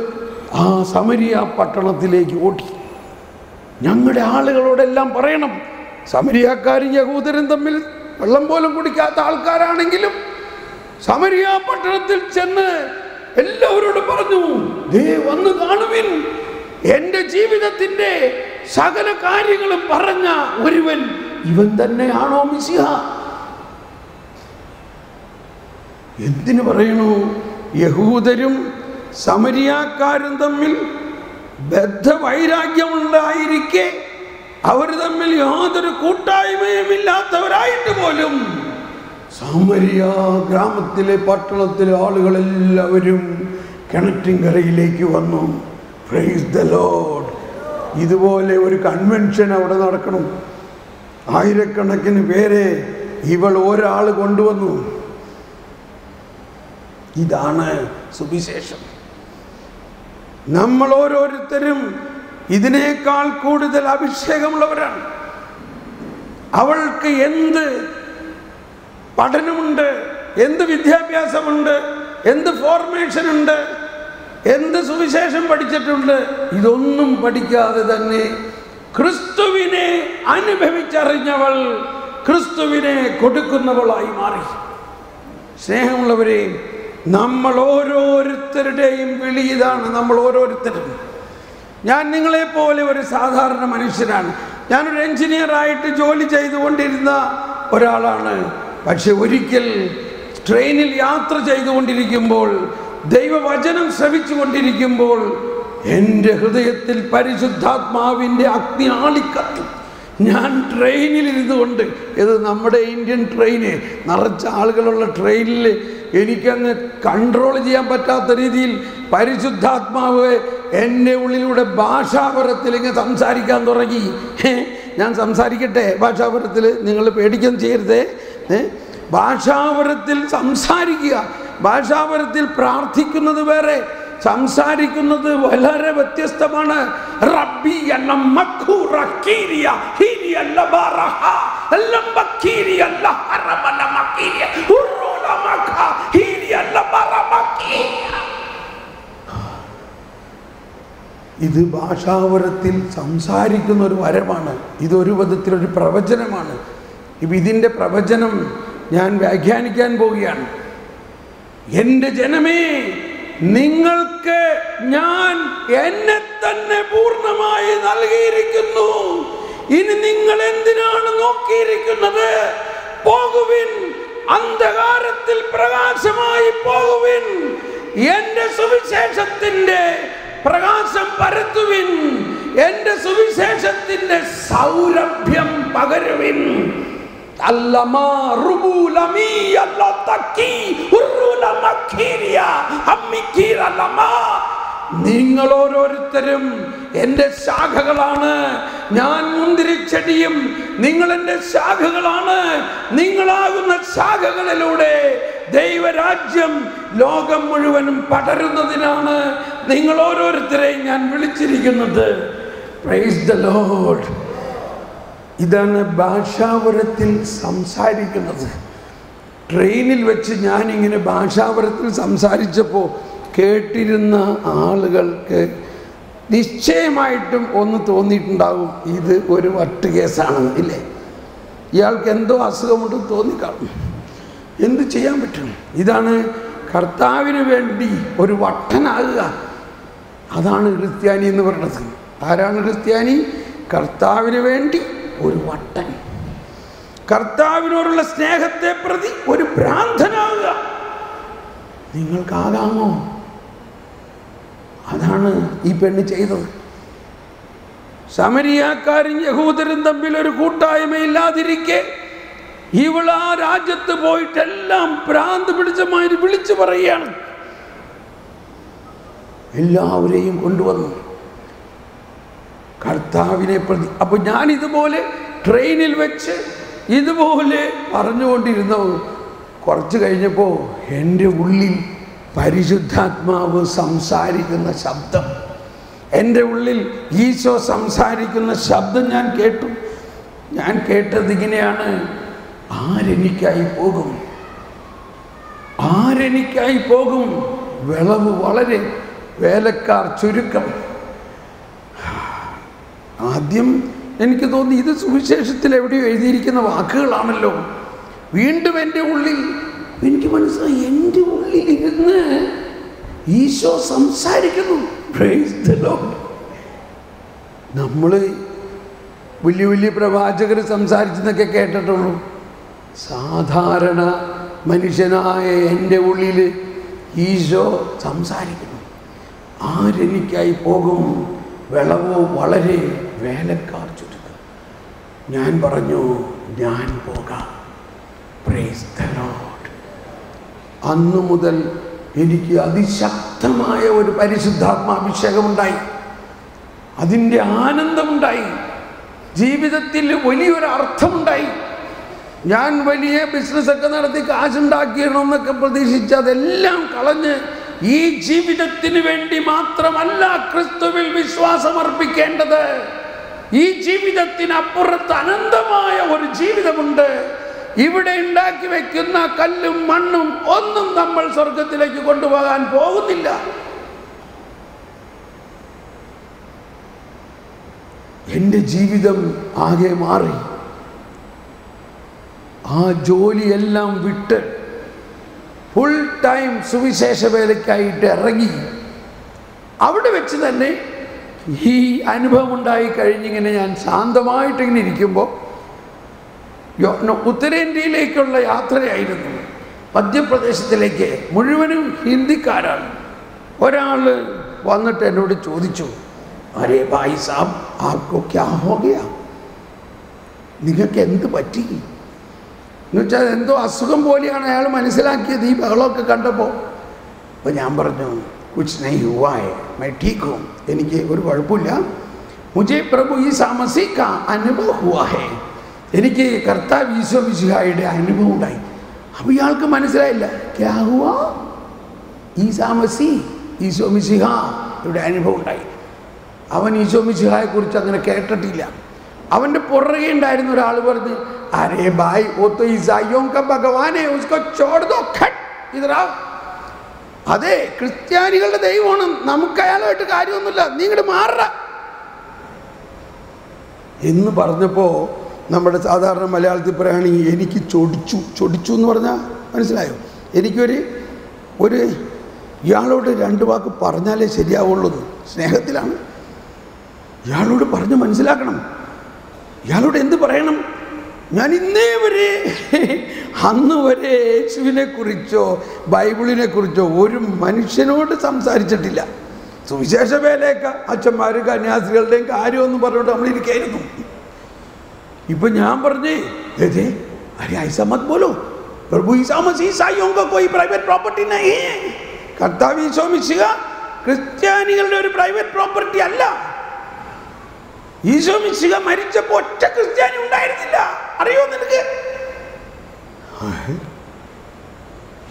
ആ സമരിയ പട്ടണത്തിലേക്ക് ഓടി. ഞങ്ങളുടെ ആളുകളോടെല്ലാം പറയണം, സമരിയാക്കാരും യഹൂദരും തമ്മിൽ വെള്ളം പോലും കുടിക്കാത്ത ആൾക്കാരാണെങ്കിലും സമരിയ പട്ടണത്തിൽ ചെന്ന് എല്ലാവരോടും പറഞ്ഞു, ദേ വന്ന് കാണുവിൻ, എൻ്റെ ജീവിതത്തിൻ്റെ സകല കാര്യങ്ങളും പറഞ്ഞ ഒരുവൻ ഇവൻ തന്നെയാണോ മിശിഹ? എന്തിനു പറയണു? യഹൂദരും സമരിയാക്കാരും തമ്മിൽ ബദ്ധവൈരാഗ്യമുണ്ടായിരിക്കെ അവർ തമ്മിൽ യാതൊരു കൂട്ടായ്മയും ഇല്ലാത്തവരായിട്ട് പോലും സമരിയ ഗ്രാമത്തിലെ പട്ടണത്തിലെ ആളുകളെല്ലാവരും കിണറ്റിൻകരയിലേക്ക് വന്നു. Praise the Lord. ഇതുപോലെ ഒരു കൺവെൻഷൻ അവിടെ നടക്കണം. ആയിരക്കണക്കിന് പേരെ ഇവൾ ഒരാൾ കൊണ്ടുവന്നു. ഇതാണ് സുവിശേഷം. നമ്മൾ ഓരോരുത്തരും ഇതിനേക്കാൾ കൂടുതൽ അഭിഷേകമുള്ളവരാണ്. അവൾക്ക് എന്ത് പഠനമുണ്ട്, എന്ത് വിദ്യാഭ്യാസമുണ്ട്, എന്ത് ഫോർമേഷൻ ഉണ്ട്, എന്ത് സുവിശേഷം പഠിച്ചിട്ടുണ്ട്? ഇതൊന്നും പഠിക്കാതെ തന്നെ ക്രിസ്തുവിനെ അനുഭവിച്ചറിഞ്ഞവൾ ക്രിസ്തുവിനെ കൊടുക്കുന്നവളായി മാറി. സ്നേഹമുള്ളവരെ, നമ്മൾ ഓരോരുത്തരുടെയും വിളി ഇതാണ്. നമ്മൾ ഓരോരുത്തരും, ഞാൻ നിങ്ങളെപ്പോലെ ഒരു സാധാരണ മനുഷ്യനാണ്. ഞാനൊരു എഞ്ചിനീയറായിട്ട് ജോലി ചെയ്തുകൊണ്ടിരുന്ന ഒരാളാണ്. പക്ഷെ ഒരിക്കൽ ട്രെയിനിൽ യാത്ര ചെയ്തുകൊണ്ടിരിക്കുമ്പോൾ, ദൈവവചനം ശ്രവിച്ചു കൊണ്ടിരിക്കുമ്പോൾ എൻ്റെ ഹൃദയത്തിൽ പരിശുദ്ധാത്മാവിൻ്റെ അഗ്നി ആളിക്കത്തി. ഞാൻ ട്രെയിനിലിരുന്നു കൊണ്ട്, ഇത് നമ്മുടെ ഇന്ത്യൻ ട്രെയിന്, നിറച്ച ആളുകളുള്ള ട്രെയിനിൽ എനിക്കങ്ങ് കൺട്രോൾ ചെയ്യാൻ പറ്റാത്ത രീതിയിൽ പരിശുദ്ധാത്മാവ് എൻ്റെ ഉള്ളിലൂടെ ഭാഷാപരത്തിൽ ഇങ്ങനെ സംസാരിക്കാൻ തുടങ്ങി. ഞാൻ സംസാരിക്കട്ടെ ഭാഷാപരത്തിൽ, നിങ്ങൾ പേടിക്കാൻ ചെയ്യരുതേ. ഭാഷാപരത്തിൽ സംസാരിക്കുക, ഭാഷാപരത്തിൽ പ്രാർത്ഥിക്കുന്നത് വേറെ, സംസാരിക്കുന്നത് വളരെ വ്യത്യസ്തമാണ്. റബ്ബി അല്ല മഖൂറ കീരിയ ഹിരിയ ലബറഹ ലംബകീരിയ ലഹറമല മകീരിയ ഉറുല മഖ ഹിരിയ ലബറമകീരിയ. ഇത് ഭാഷാപരത്തിൽ സംസാരിക്കുന്ന ഒരു വരമാണ്. ഇതൊരു വിധത്തിലൊരു പ്രവചനമാണ്. ഇതിൻ്റെ പ്രവചനം ഞാൻ വ്യാഖ്യാനിക്കാൻ പോവുകയാണ്. എൻ്റെ ജനമേ, നിങ്ങൾക്ക് ഞാൻ എന്നെ തന്നെ പൂർണ്ണമായി നൽകിയിരിക്കുന്നു. ഇനി നിങ്ങൾ എന്തിനാണ് നോക്കിയിരിക്കുന്നത്? പോകുവിൻ, അന്ധകാരത്തിൽ പ്രകാശമായി പോകുവിൻ. എൻ്റെ സുവിശേഷത്തിൻ്റെ പ്രകാശം പരത്തുവിൻ. എൻ്റെ സുവിശേഷത്തിൻ്റെ സൗരഭ്യം പകരുവിൻ. നിങ്ങൾ ഓരോരുത്തരും എൻ്റെ ശാഖകളാണ്. ഞാൻ മുന്തിരിച്ചെടിയും നിങ്ങൾ എൻ്റെ ശാഖകളാണ്. നിങ്ങളാകുന്ന ശാഖകളിലൂടെ ദൈവരാജ്യം ലോകം മുഴുവനും പടരുന്നതിനാണ് നിങ്ങൾ ഓരോരുത്തരെയും ഞാൻ വിളിച്ചിരിക്കുന്നത്. Praise the Lord. ഇതാണ് ഭാഷാപരത്തിൽ സംസാരിക്കുന്നത്. ട്രെയിനിൽ വെച്ച് ഞാനിങ്ങനെ ഭാഷാപരത്തിൽ സംസാരിച്ചപ്പോൾ കേട്ടിരുന്ന ആളുകൾക്ക് നിശ്ചയമായിട്ടും ഒന്ന് തോന്നിയിട്ടുണ്ടാകും, ഇത് ഒരു വട്ട് കേസാണ്, ഇല്ലേ? ഇയാൾക്ക് എന്തോ അസുഖമുണ്ടെന്ന് തോന്നിക്കാണും. എന്ത് ചെയ്യാൻ പറ്റും? ഇതാണ് കർത്താവിന് വേണ്ടി ഒരു വട്ടനാകുക. അതാണ് ക്രിസ്ത്യാനി എന്ന് പറയുന്നത്. ആരാണ് ക്രിസ്ത്യാനി? കർത്താവിന് വേണ്ടി ഒരു വട്ടൻ, കർത്താവിനോടുള്ള സ്നേഹത്തെ പ്രതി ഒരു ഭ്രാന്തനാവുക. നിങ്ങൾക്കാകാമോ? അതാണ് ഈ പെണ്ണ് ചെയ്തത്. സമരിയാക്കാരും യഹൂദരും തമ്മിൽ ഒരു കൂട്ടായ്മയില്ലാതിരിക്കെ ഇവൾ ആ രാജ്യത്ത് പോയിട്ടെല്ലാം ഭ്രാന്ത് പിടിച്ചമാതിരി വിളിച്ചു പറയുകയാണ്. എല്ലാവരെയും കൊണ്ടുവന്നു കർത്താവിനെ പ്രതി. അപ്പൊ ഞാൻ ഇതുപോലെ ട്രെയിനിൽ വെച്ച് ഇതുപോലെ പറഞ്ഞുകൊണ്ടിരുന്നു. കുറച്ച് കഴിഞ്ഞപ്പോൾ എൻ്റെ ഉള്ളിൽ പരിശുദ്ധാത്മാവ് സംസാരിക്കുന്ന ശബ്ദം, എൻ്റെ ഉള്ളിൽ ഈശോ സംസാരിക്കുന്ന ശബ്ദം ഞാൻ കേട്ടു. ഞാൻ കേട്ടത് ഇങ്ങനെയാണ്: ആരെനിക്കായി പോകും? ആരെനിക്കായി പോകും? വിളവ് വളരെ, വേലക്കാർ ചുരുക്കം. ആദ്യം എനിക്ക് തോന്നി ഇത് സുവിശേഷത്തിൽ എവിടെയോ എഴുതിയിരിക്കുന്ന വാക്കുകളാണല്ലോ. വീണ്ടും എൻ്റെ ഉള്ളിൽ എനിക്ക് മനസ്സിലായി, എൻ്റെ ഉള്ളിൽ ഇരുന്ന് ഈശോ സംസാരിക്കുന്നു. Price the Lord. നമ്മൾ വലിയ വലിയ പ്രവാചകർ സംസാരിച്ചെന്നൊക്കെ കേട്ടിട്ടുള്ളൂ. സാധാരണ മനുഷ്യനായ എൻ്റെ ഉള്ളിൽ ഈശോ സംസാരിക്കുന്നു. ആരെനിക്കായി പോകും? വിളവോ വളരെ, വേലക്കാർ ചുരുക്കം. ഞാൻ പറഞ്ഞു, ഞാൻ പോകാം. Price the Lord. അന്നു മുതൽ എനിക്ക് അതിശക്തമായ ഒരു പരിശുദ്ധാത്മാഭിഷേകമുണ്ടായി. അതിൻ്റെ ആനന്ദമുണ്ടായി. ജീവിതത്തിൽ വലിയൊരു അർത്ഥമുണ്ടായി. ഞാൻ വലിയ ബിസിനസ്സൊക്കെ നടത്തി കാശുണ്ടാക്കിയണമെന്നൊക്കെ പ്രതീക്ഷിച്ച് അതെല്ലാം കളഞ്ഞ് ഈ ജീവിതത്തിന് വേണ്ടി മാത്രമല്ല ക്രിസ്തുവിൽ വിശ്വാസമർപ്പിക്കേണ്ടത്. ഈ ജീവിതത്തിനപ്പുറത്ത് അനന്തമായ ഒരു ജീവിതമുണ്ട്. ഇവിടെ ഉണ്ടാക്കി വെക്കുന്ന കല്ലും മണ്ണും ഒന്നും നമ്മൾ സ്വർഗത്തിലേക്ക് കൊണ്ടുപോകാൻ പോകുന്നില്ല. എൻ്റെ ജീവിതം ആകെ മാറി. ആ ജോലിയെല്ലാം വിട്ട് ഫുൾ ടൈം സുവിശേഷ വേലയ്ക്കായിട്ട് ഇറങ്ങി. അവിടെ വെച്ച് തന്നെ ഈ അനുഭവം ഉണ്ടായി കഴിഞ്ഞിങ്ങനെ ഞാൻ ശാന്തമായിട്ടിങ്ങനെ ഇരിക്കുമ്പോൾ ഉത്തരേന്ത്യയിലേക്കുള്ള യാത്രയായിരുന്നു. മധ്യപ്രദേശത്തിലേക്ക്. മുഴുവനും ഹിന്ദിക്കാരാണ്. ഒരാൾ വന്നിട്ട് എന്നോട് ചോദിച്ചു, അരേ ഭായ് സാബ് ആപ്കോ ക്യാ ഹോ ഗയാ? നിങ്ങൾക്ക് എന്ത് പറ്റി എന്നുവെച്ചാൽ എന്തോ അസുഖം പോലെയാണ് അയാൾ മനസ്സിലാക്കിയത് ഈ ബഹളമൊക്കെ കണ്ടപ്പോൾ. അപ്പോൾ ഞാൻ പറഞ്ഞു, കുച്ച് നഹീ ഹുവാ ഹൈ, മൈ ഠീക് ഹൂം, എനിക്ക് ഒരു കുഴപ്പമില്ല. മുझे പ്രഭു ഈസാ മസീഹ് കാ അനുഭവ് ഹുവാ ഹൈ, എനിക്ക് കർത്താവ് ഈശോ മിശിഹായുടെ അനുഭവം ഉണ്ടായി. അപ്പോൾ ഇയാൾക്ക് മനസ്സിലായില്ല. ക്യാ ഹുവാ? ഈസാ മസീഹ്, ഈശോ മിശിഹായുടെ അനുഭവം ഉണ്ടായി. അവൻ ഈശോ മിശിഹായെക്കുറിച്ച് അങ്ങനെ കേട്ടിട്ടില്ല. അവൻ്റെ പുറകെ ഉണ്ടായിരുന്ന ഒരാൾ പറഞ്ഞു, അരേ ഭായ് ഓ തോ ഈസായിയോ കാ ഭഗവാൻ ഹൈ, ഉസ്കോ ചോട് ദോ, ഖട്ട് ഇധർ ആ. അതെ, ക്രിസ്ത്യാനികളുടെ ദൈവമാണ്, നമുക്ക് അയാളുമായിട്ട് കാര്യമൊന്നുമില്ല, നീ ഇങ്ങോട്ട് മാറ എന്ന് പറഞ്ഞപ്പോൾ നമ്മുടെ സാധാരണ മലയാളത്തിൽ പറയുകയാണെങ്കിൽ എനിക്ക് ചൊടിച്ചു എന്ന് പറഞ്ഞാൽ മനസ്സിലായോ? എനിക്കൊരു ഇയാളോട് രണ്ട് വാക്ക് പറഞ്ഞാലേ ശരിയാവുള്ളൂ. സ്നേഹത്തിലാണ്. ഇയാളോട് പറഞ്ഞ് മനസ്സിലാക്കണം. ഇയാളോട് എന്ത് പറയണം? ഞാൻ ഇന്നേ വരെ അന്ന് വരെ യേശുവിനെ കുറിച്ചോ ബൈബിളിനെ കുറിച്ചോ ഒരു മനുഷ്യനോട് സംസാരിച്ചിട്ടില്ല. സുവിശേഷ വേലയൊക്കെ അച്ഛന്മാരും കന്യാസ്ത്രീകളുടെയും കാര്യമൊന്നും പറഞ്ഞുകൊണ്ട് നമ്മളിരിക്കായിരുന്നു. ഇപ്പം ഞാൻ പറഞ്ഞേ, അരെ ഐസാ മത് ബോലോ, പ്രഭു ഈസാ മസീഹ് ഈസായിയോं का कोई प्राइवेट प्रॉपर्टी नहीं है. കർത്താവ് ഈശോ മിശിഹ ക്രിസ്ത്യാനികളുടെ ഒരു പ്രൈവറ്റ് പ്രോപ്പർട്ടി അല്ല. ഈശോ മിശിഹ മരിച്ചപ്പോൾ ഒറ്റ ക്രിസ്ത്യാനി ഉണ്ടായിരുന്നില്ല. അറിയോ നിനക്ക്?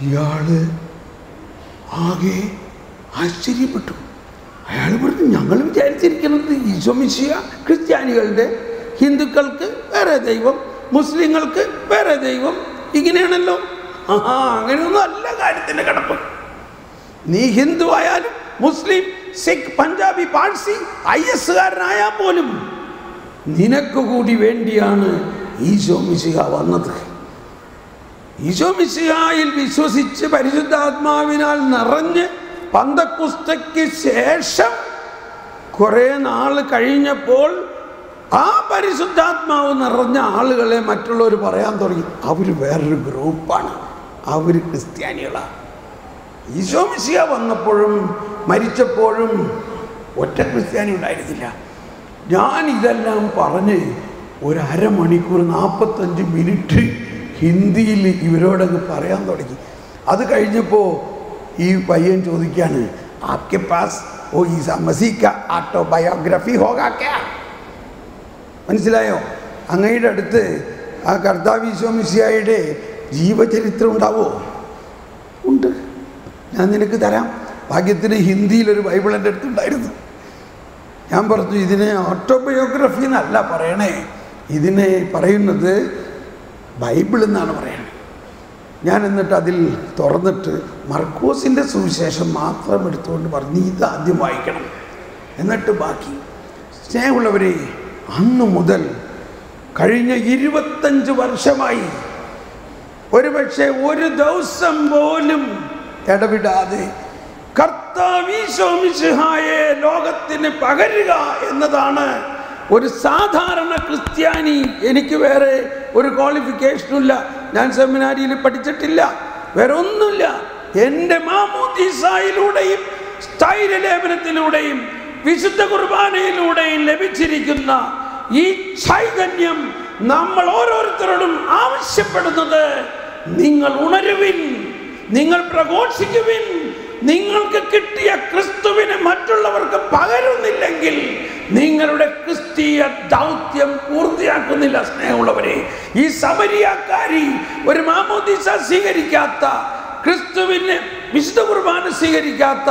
ഇയാള് ആകെ ആശ്ചര്യപ്പെട്ടു. അയാൾ പറഞ്ഞു, ഞങ്ങൾ വിചാരിച്ചിരിക്കുന്നത് ഈശോ മിശിഹ ക്രിസ്ത്യാനികളുടെ, ഹിന്ദുക്കൾക്ക് വേറെ ദൈവം, മുസ്ലിങ്ങൾക്ക് വേറെ ദൈവം, ഇങ്ങനെയാണല്ലോ. അങ്ങനെയൊന്നും അല്ല കാര്യത്തിൻ്റെ കിടപ്പ്. നീ ഹിന്ദു ആയാലും മുസ്ലിം, സിഖ്, പഞ്ചാബി, പാഴ്സി, IS-കാരനായാൽ പോലും നിനക്ക് കൂടി വേണ്ടിയാണ് ഈശോ മിശിഹ വന്നത്. ഈശോ മിശിഹായിൽ വിശ്വസിച്ച് പരിശുദ്ധാത്മാവിനാൽ നിറഞ്ഞ് പന്തക്കുസ്തയ്ക്ക് ശേഷം കുറേ നാൾ കഴിഞ്ഞപ്പോൾ ആ പരിശുദ്ധാത്മാവ് നിറഞ്ഞ ആളുകളെ മറ്റുള്ളവർ പറയാൻ തുടങ്ങി, അവർ വേറൊരു ഗ്രൂപ്പാണ്, അവർ ക്രിസ്ത്യാനികളാണ്. ഈശോ മിശിഹ വന്നപ്പോഴും മരിച്ചപ്പോഴും ഒറ്റ ക്രിസ്ത്യാനി ഉണ്ടായിരുന്നില്ല. ഞാൻ ഇതെല്ലാം പറഞ്ഞ് ഒരു അരമണിക്കൂർ 45 മിനിറ്റ് ഹിന്ദിയിൽ ഇവരോടങ്ങ് പറയാൻ തുടങ്ങി. അത് കഴിഞ്ഞപ്പോൾ ഈ പയ്യൻ ചോദിക്കുകയാണ്, ആപ്കെ പാസ് ഓ ഈസാ മസീഹ് കാ ഓട്ടോബയോഗ്രഫി ഹോഗാ ക്യാ? മനസ്സിലായോ? അങ്ങയുടെ അടുത്ത് ആ കർത്താവ് ഈശോ മിശിഹായുടെ ജീവചരിത്രം ഉണ്ടാവോ? ഉണ്ട്, ഞാൻ നിനക്ക് തരാം. ഭാഗ്യത്തിന് ഹിന്ദിയിലൊരു ബൈബിൾ എൻ്റെ അടുത്തുണ്ടായിരുന്നു. ഞാൻ പറഞ്ഞു, ഇതിനെ ഓട്ടോബയോഗ്രഫി എന്നല്ല പറയണേ, ഇതിനെ പറയുന്നത് ബൈബിൾ എന്നാണ് പറയണത്. ഞാൻ എന്നിട്ട് അതിൽ തുറന്നിട്ട് മർക്കോസിൻ്റെ സുവിശേഷം മാത്രം എടുത്തുകൊണ്ട് പറഞ്ഞു, നീ ഇത് ആദ്യം വായിക്കണം, എന്നിട്ട് ബാക്കി. സ്നേഹമുള്ളവരെ, അന്ന് മുതൽ കഴിഞ്ഞ 25 വർഷമായി ഒരുപക്ഷെ ഒരു ദിവസം പോലും ഇടവിടാതെ കർത്താവ് ഈശോ മിശിഹായെ ലോകത്തിന് പകരുക എന്നതാണ് ഒരു സാധാരണ ക്രിസ്ത്യാനി. എനിക്ക് വേറെ ഒരു ക്വാളിഫിക്കേഷനുമില്ല. ഞാൻ സെമിനാരിയിൽ പഠിച്ചിട്ടില്ല, വേറെ ഒന്നുമില്ല. എൻ്റെ മാമോദീസായിലൂടെയും സ്ഥൈര്യലേപനത്തിലൂടെയും വിശുദ്ധ കുർബാനയിലൂടെയും ലഭിച്ചിരിക്കുന്ന ഈ ചൈതന്യം നമ്മൾ ഓരോരുത്തരോടും ആവശ്യപ്പെടുന്നത്, നിങ്ങൾ ഉണരുവിൻ, നിങ്ങൾ പ്രഘോഷിക്കുവിൻ. നിങ്ങൾക്ക് കിട്ടിയ ക്രിസ്തുവിനെ മറ്റുള്ളവർക്ക് പകരുന്നില്ലെങ്കിൽ നിങ്ങളുടെ ക്രിസ്തീയ ദൗത്യം പൂർത്തിയാക്കുന്നില്ല. സ്നേഹമുള്ളവരെ, ഈ സമരിയാക്കാരി ഒരു മാമോദീസ സ്വീകരിക്കാത്ത, ക്രിസ്തുവിനെ വിശുദ്ധ കുർബാന സ്വീകരിക്കാത്ത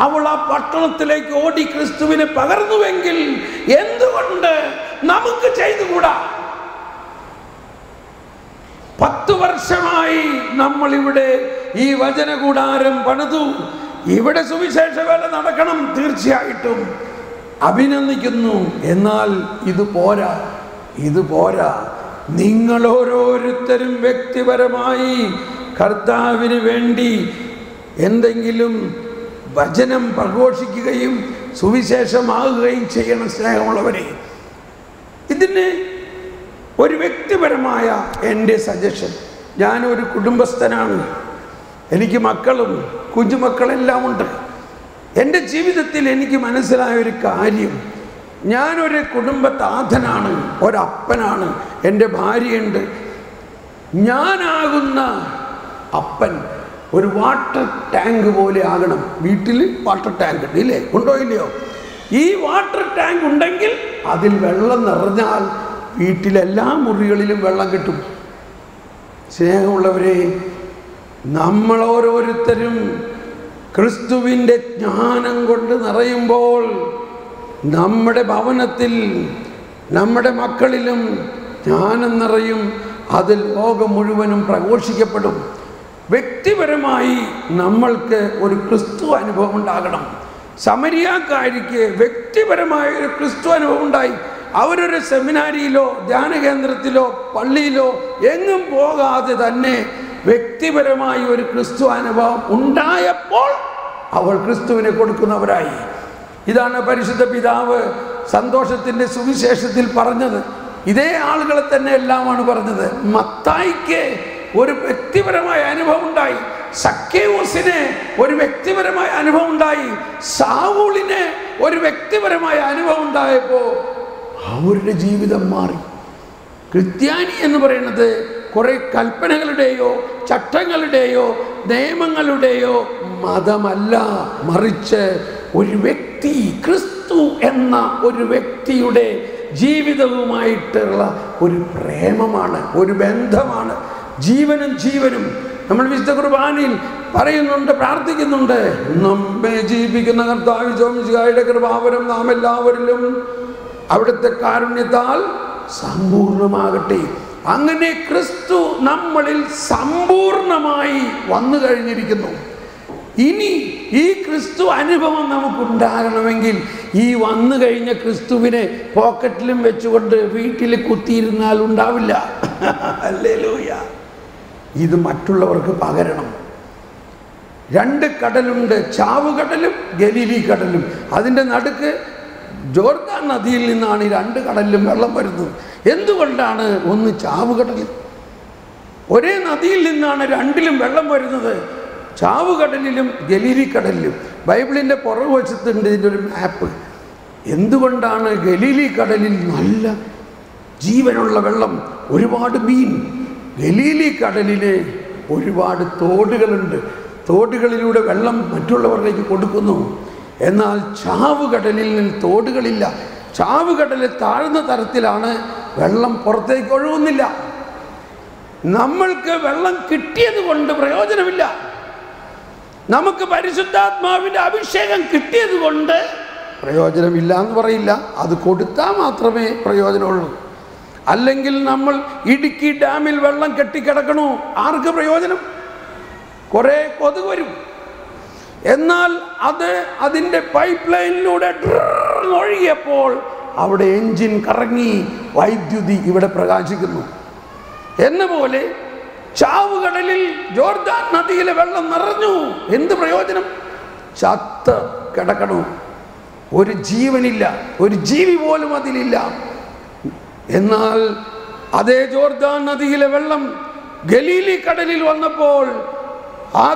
അവൾ ആ പട്ടണത്തിലേക്ക് ഓടി ക്രിസ്തുവിനെ പകർന്നുവെങ്കിൽ എന്തുകൊണ്ട് നമുക്ക് ചെയ്തുകൂടാ? 10 വർഷമായി നമ്മളിവിടെ ഈ വചനകൂടാരം പണിതു. ഇവിടെ സുവിശേഷ വേല നടക്കണം, തീർച്ചയായിട്ടും അഭിനന്ദിക്കുന്നു. എന്നാൽ ഇത് പോരാ. നിങ്ങൾ ഓരോരുത്തരും വ്യക്തിപരമായി കർത്താവിന് വേണ്ടി എന്തെങ്കിലും വചനം പ്രഘോഷിക്കുകയും സുവിശേഷമാകുകയും ചെയ്യണം. സ്നേഹമുള്ളവരെ, ഇതിന് ഒരു വ്യക്തിപരമായ എൻ്റെ സജഷൻ, ഞാനൊരു കുടുംബസ്ഥനാണ്, എനിക്ക് മക്കളും കുഞ്ഞുമക്കളെല്ലാം ഉണ്ട്. എൻ്റെ ജീവിതത്തിൽ എനിക്ക് മനസ്സിലായ ഒരു കാര്യം, ഞാനൊരു കുടുംബനാഥനാണ്, ഒരപ്പനാണ്, എൻ്റെ ഭാര്യയുണ്ട്. ഞാനാകുന്ന അപ്പൻ ഒരു വാട്ടർ ടാങ്ക് പോലെ ആകണം. വീട്ടിൽ വാട്ടർ ടാങ്ക് ഉണ്ട്, ഇല്ലേ? ഉണ്ടോ ഇല്ലയോ? ഈ വാട്ടർ ടാങ്ക് ഉണ്ടെങ്കിൽ അതിൽ വെള്ളം നിറഞ്ഞാൽ വീട്ടിലെല്ലാ മുറികളിലും വെള്ളം കിട്ടും. സ്നേഹമുള്ളവരെ, നമ്മൾ ഓരോരുത്തരും ക്രിസ്തുവിൻ്റെ ജ്ഞാനം കൊണ്ട് നിറയുമ്പോൾ നമ്മുടെ ഭവനത്തിൽ, നമ്മുടെ മക്കളിലും ജ്ഞാനം നിറയും. അത് ലോകം മുഴുവനും പ്രഘോഷിക്കപ്പെടും. വ്യക്തിപരമായി നമ്മൾക്ക് ഒരു ക്രിസ്തു അനുഭവം ഉണ്ടാകണം. സമരിയാക്കാരിക്ക് വ്യക്തിപരമായ ഒരു ക്രിസ്തു അനുഭവം ഉണ്ടായി. അവരൊരു സെമിനാരിയിലോ ധ്യാന കേന്ദ്രത്തിലോ പള്ളിയിലോ എങ്ങും പോകാതെ തന്നെ വ്യക്തിപരമായി ഒരു ക്രിസ്തു അനുഭവം ഉണ്ടായപ്പോൾ അവൾ ക്രിസ്തുവിനെ കൊടുക്കുന്നവരായി. ഇതാണ് പരിശുദ്ധ പിതാവ് സന്തോഷത്തിൻ്റെ സുവിശേഷത്തിൽ പറഞ്ഞത്. ഇതേ ആളുകളെ തന്നെ എല്ലാമാണ് പറഞ്ഞത്. മത്തായിക്ക് ഒരു വ്യക്തിപരമായ അനുഭവം ഉണ്ടായി, സക്കേവൂസിന് ഒരു വ്യക്തിപരമായ അനുഭവം ഉണ്ടായി, സാവൂളിന് ഒരു വ്യക്തിപരമായ അനുഭവം ഉണ്ടായപ്പോൾ അവരുടെ ജീവിതം മാറി. ക്രിസ്ത്യാനി എന്ന് പറയുന്നത് കുറേ കൽപ്പനകളുടെയോ ചട്ടങ്ങളുടെയോ നിയമങ്ങളുടെയോ മതമല്ല, മറിച്ച് ഒരു വ്യക്തി, ക്രിസ്തു എന്ന ഒരു വ്യക്തിയുടെ ജീവിതവുമായിട്ടുള്ള ഒരു പ്രേമമാണ്, ഒരു ബന്ധമാണ്. ജീവനും നമ്മൾ വിശുദ്ധ കുർബാനയിൽ പറയുന്നുണ്ട്, പ്രാർത്ഥിക്കുന്നുണ്ട്, നമ്മെ ജീവിപ്പിക്കുന്ന കർത്താവ് യേശുവിന്റെ കൃപാവരം നാം എല്ലാവരിലും അവിടുത്തെ കാരുണ്യത്താൽ സമ്പൂർണ്ണമാകട്ടെ. അങ്ങനെ ക്രിസ്തു നമ്മളിൽ സമ്പൂർണമായി വന്നു കഴിഞ്ഞിരിക്കുന്നു. ഇനി ഈ ക്രിസ്തു അനുഭവം നമുക്കുണ്ടാകണമെങ്കിൽ ഈ വന്നു കഴിഞ്ഞ ക്രിസ്തുവിനെ പോക്കറ്റിലും വെച്ചുകൊണ്ട് വീട്ടിൽ കുത്തിയിരുന്നാൽ ഉണ്ടാവില്ല. ഹല്ലേലൂയ. ഇത് മറ്റുള്ളവർക്ക് പകരണം. 2 കടലുണ്ട്, ചാവുകടലും ഗലീലി കടലും. അതിൻ്റെ നടുക്ക് ജോർദാൻ നദിയിൽ നിന്നാണ് ഈ 2 കടലിലും വെള്ളം വരുന്നത്. എന്തുകൊണ്ടാണ്? ഒന്ന് ചാവുകടൽ, ഒരേ നദിയിൽ നിന്നാണ് 2ലും വെള്ളം വരുന്നത്, ചാവുകടലിലും ഗലീലി കടലിലും. ബൈബിളിൻ്റെ പുറകുവശത്തുണ്ട് ഇതിൻ്റെ ഒരു മാപ്പ്. എന്തുകൊണ്ടാണ് ഗലീലി കടലിൽ നല്ല ജീവനുള്ള വെള്ളം, ഒരുപാട് മീൻ? ഗലീലി കടലിന് ഒരുപാട് തോടുകളുണ്ട്, തോടുകളിലൂടെ വെള്ളം മറ്റുള്ളവരിലേക്ക് കൊടുക്കുന്നു. എന്നാൽ ചാവുകടലിൽ നിന്ന് തോടുകളില്ല. ചാവുകടലിൽ താഴ്ന്ന തരത്തിലാണ്, വെള്ളം പുറത്തേക്ക് ഒഴുകുന്നില്ല. നമ്മൾക്ക് വെള്ളം കിട്ടിയത് കൊണ്ട് പ്രയോജനമില്ല. നമുക്ക് പരിശുദ്ധാത്മാവിൻ്റെ അഭിഷേകം കിട്ടിയത് കൊണ്ട് പ്രയോജനമില്ല എന്ന് പറയില്ല, അത് കൊടുത്താൽ മാത്രമേ പ്രയോജനമുള്ളൂ. അല്ലെങ്കിൽ നമ്മൾ ഇടുക്കി ഡാമിൽ വെള്ളം കെട്ടിക്കിടക്കണു, ആർക്ക് പ്രയോജനം? കുറേ കൊതുക് വരും. എന്നാൽ അത് അതിൻ്റെ പൈപ്പ് ലൈനിലൂടെ ഒഴുകിയപ്പോൾ അവിടെ എൻജിൻ കറങ്ങി വൈദ്യുതി ഇവിടെ പ്രകാശിക്കുന്നു. എന്നപോലെ ചാവുകടലിൽ ജോർദാൻ നദിയിലെ വെള്ളം നിറഞ്ഞു. എന്ത് പ്രയോജനം? ചത്ത് കിടക്കണു, ഒരു ജീവനില്ല, ഒരു ജീവി പോലും അതിലില്ല. എന്നാൽ അതേ ജോർദാൻ നദിയിലെ വെള്ളം ഗലീലി കടലിൽ വന്നപ്പോൾ ആ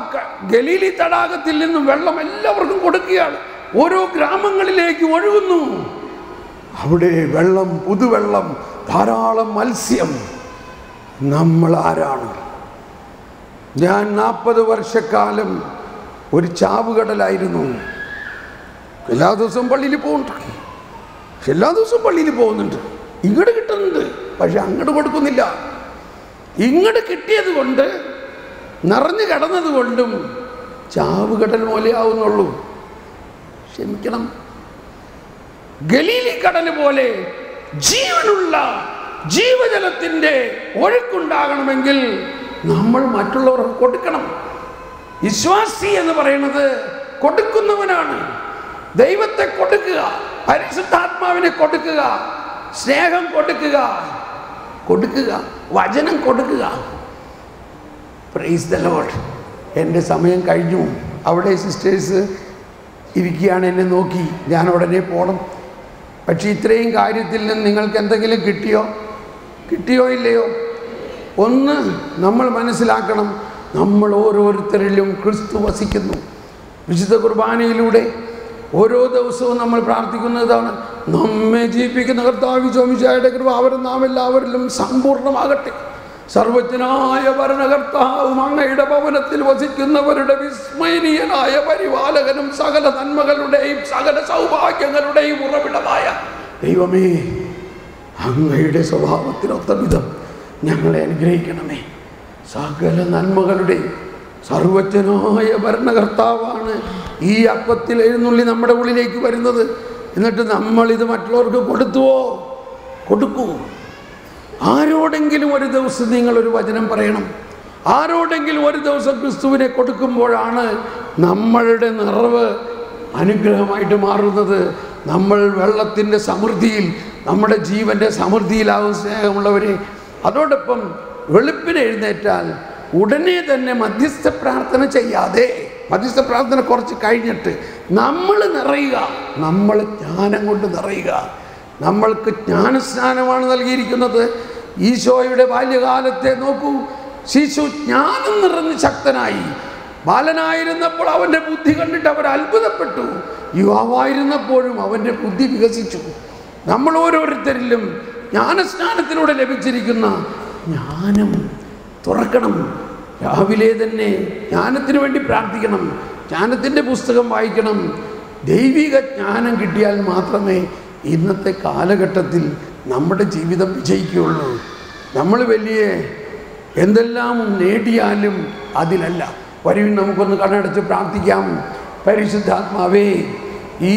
ഗലീലി തടാകത്തിൽ നിന്നും വെള്ളം എല്ലാവർക്കും കൊടുക്കുകയാണ്. ഓരോ ഗ്രാമങ്ങളിലേക്ക് ഒഴുകുന്നു. അവിടെ വെള്ളം, പുതുവെള്ളം, ധാരാളം മത്സ്യം. നമ്മൾ ആരാണ്? ഞാൻ 40 വർഷക്കാലം ഒരു ചാവുകടലായിരുന്നു. എല്ലാ ദിവസവും പള്ളിയിൽ പോകുന്നുണ്ട്, എല്ലാ ദിവസവും പള്ളിയിൽ പോകുന്നുണ്ട്. ഇങ്ങോട്ട് കിട്ടുന്നുണ്ട്, പക്ഷെ അങ്ങോട്ട് കൊടുക്കുന്നില്ല. ഇങ്ങോട്ട് കിട്ടിയത് കൊണ്ട്, നിറഞ്ഞു കിടന്നത് കൊണ്ടും ചാവുകടൽ പോലെ ആവുന്നുള്ളൂ. ക്ഷമിക്കണം. ഗലീലി കടൽ പോലെ ജീവനുള്ള ജീവജലത്തിൻ്റെ ഒഴുക്കുണ്ടാകണമെങ്കിൽ നമ്മൾ മറ്റുള്ളവർക്ക് കൊടുക്കണം. വിശ്വാസി എന്ന് പറയുന്നത് കൊടുക്കുന്നവനാണ്. ദൈവത്തെ കൊടുക്കുക, പരിശുദ്ധാത്മാവിനെ കൊടുക്കുക, സ്നേഹം കൊടുക്കുക, വചനം കൊടുക്കുക. Praise the Lord. എൻ്റെ സമയം കഴിഞ്ഞു. അവിടെ സിസ്റ്റേഴ്സ് ഇരിക്കുകയാണ്, എന്നെ നോക്കി. ഞാൻ ഉടനെ പോകണം. പക്ഷേ ഇത്രയും കാര്യത്തിൽ നിന്ന് നിങ്ങൾക്ക് എന്തെങ്കിലും കിട്ടിയോ ഇല്ലയോ? ഒന്ന് നമ്മൾ മനസ്സിലാക്കണം, നമ്മൾ ഓരോരുത്തരിലും ക്രിസ്തു വസിക്കുന്നു. വിശുദ്ധ കുർബാനയിലൂടെ ഓരോ ദിവസവും നമ്മൾ പ്രാർത്ഥിക്കുന്നതാണ്, നമ്മെ ജീവിപ്പിക്കുന്ന കർത്താവ് ശോമിശിഹായുടെ കൃപ അവരും നാം എല്ലാവരിലും സമ്പൂർണ്ണമാകട്ടെ. സർവജ്ഞനായ ഭരണകർത്താവും അങ്ങയുടെ ഭവനത്തിൽ വസിക്കുന്നവരുടെ വിസ്മയനീയനായ പരിപാലകനും സകല നന്മകളുടെയും സകല സൗഭാഗ്യങ്ങളുടെയും ഉറവിടമായ ദൈവമേ, അങ്ങയുടെ സ്വഭാവത്തിനൊത്ത വിധം ഞങ്ങളെ അനുഗ്രഹിക്കണമേ. സകല നന്മകളുടെയും സർവജ്ഞനായ ഭരണകർത്താവാണ് ഈ അപ്പത്തിൽ എഴുന്നള്ളി നമ്മുടെ ഉള്ളിലേക്ക് വരുന്നത്. എന്നിട്ട് നമ്മളിത് മറ്റുള്ളവർക്ക് കൊടുക്കൂ. ആരോടെങ്കിലും ഒരു ദിവസം നിങ്ങളൊരു വചനം പറയണം. ആരോടെങ്കിലും ഒരു ദിവസം ക്രിസ്തുവിനെ കൊടുക്കുമ്പോഴാണ് നമ്മളുടെ നിറവ് അനുഗ്രഹമായിട്ട് മാറുന്നത്. നമ്മൾ വെള്ളത്തിൻ്റെ സമൃദ്ധിയിൽ, നമ്മുടെ ജീവൻ്റെ സമൃദ്ധിയിലാവും. സ്നേഹമുള്ളവരെ, അതോടൊപ്പം വെളുപ്പിന് എഴുന്നേറ്റാൽ ഉടനെ തന്നെ മധ്യസ്ഥ പ്രാർത്ഥന ചെയ്യാതെ, മധ്യസ്ഥ പ്രാർത്ഥന കുറച്ച് കഴിഞ്ഞിട്ട് നമ്മൾ നിറയുക, നമ്മൾ ജ്ഞാനം കൊണ്ട് നിറയുക. നമ്മൾക്ക് ജ്ഞാനസ്നാനമാണ് നൽകിയിരിക്കുന്നത്. ഈശോയുടെ ബാല്യകാലത്തെ നോക്കൂ. ശിശു ജ്ഞാനം നിറഞ്ഞ് ശക്തനായി. ബാലനായിരുന്നപ്പോൾ അവൻ്റെ ബുദ്ധി കണ്ടിട്ട് അവർ അത്ഭുതപ്പെട്ടു. യുവാവായിരുന്നപ്പോഴും അവൻ്റെ ബുദ്ധി വികസിച്ചു. നമ്മൾ ഓരോരുത്തരിലും ജ്ഞാനസ്നാനത്തിലൂടെ ലഭിച്ചിരിക്കുന്ന ജ്ഞാനം തുറക്കണം. രാവിലെ തന്നെ ജ്ഞാനത്തിന് വേണ്ടി പ്രാർത്ഥിക്കണം, ജ്ഞാനത്തിൻ്റെ പുസ്തകം വായിക്കണം. ദൈവിക ജ്ഞാനം കിട്ടിയാൽ മാത്രമേ ഇന്നത്തെ കാലഘട്ടത്തിൽ നമ്മുടെ ജീവിതം വിജയിക്കുകയുള്ളൂ. നമ്മൾ വലിയ എന്തെല്ലാം നേടിയാലും അതിലല്ല. വരുവിൻ, നമുക്കൊന്ന് കണ്ണടച്ച് പ്രാർത്ഥിക്കാം. പരിശുദ്ധാത്മാവേ, ഈ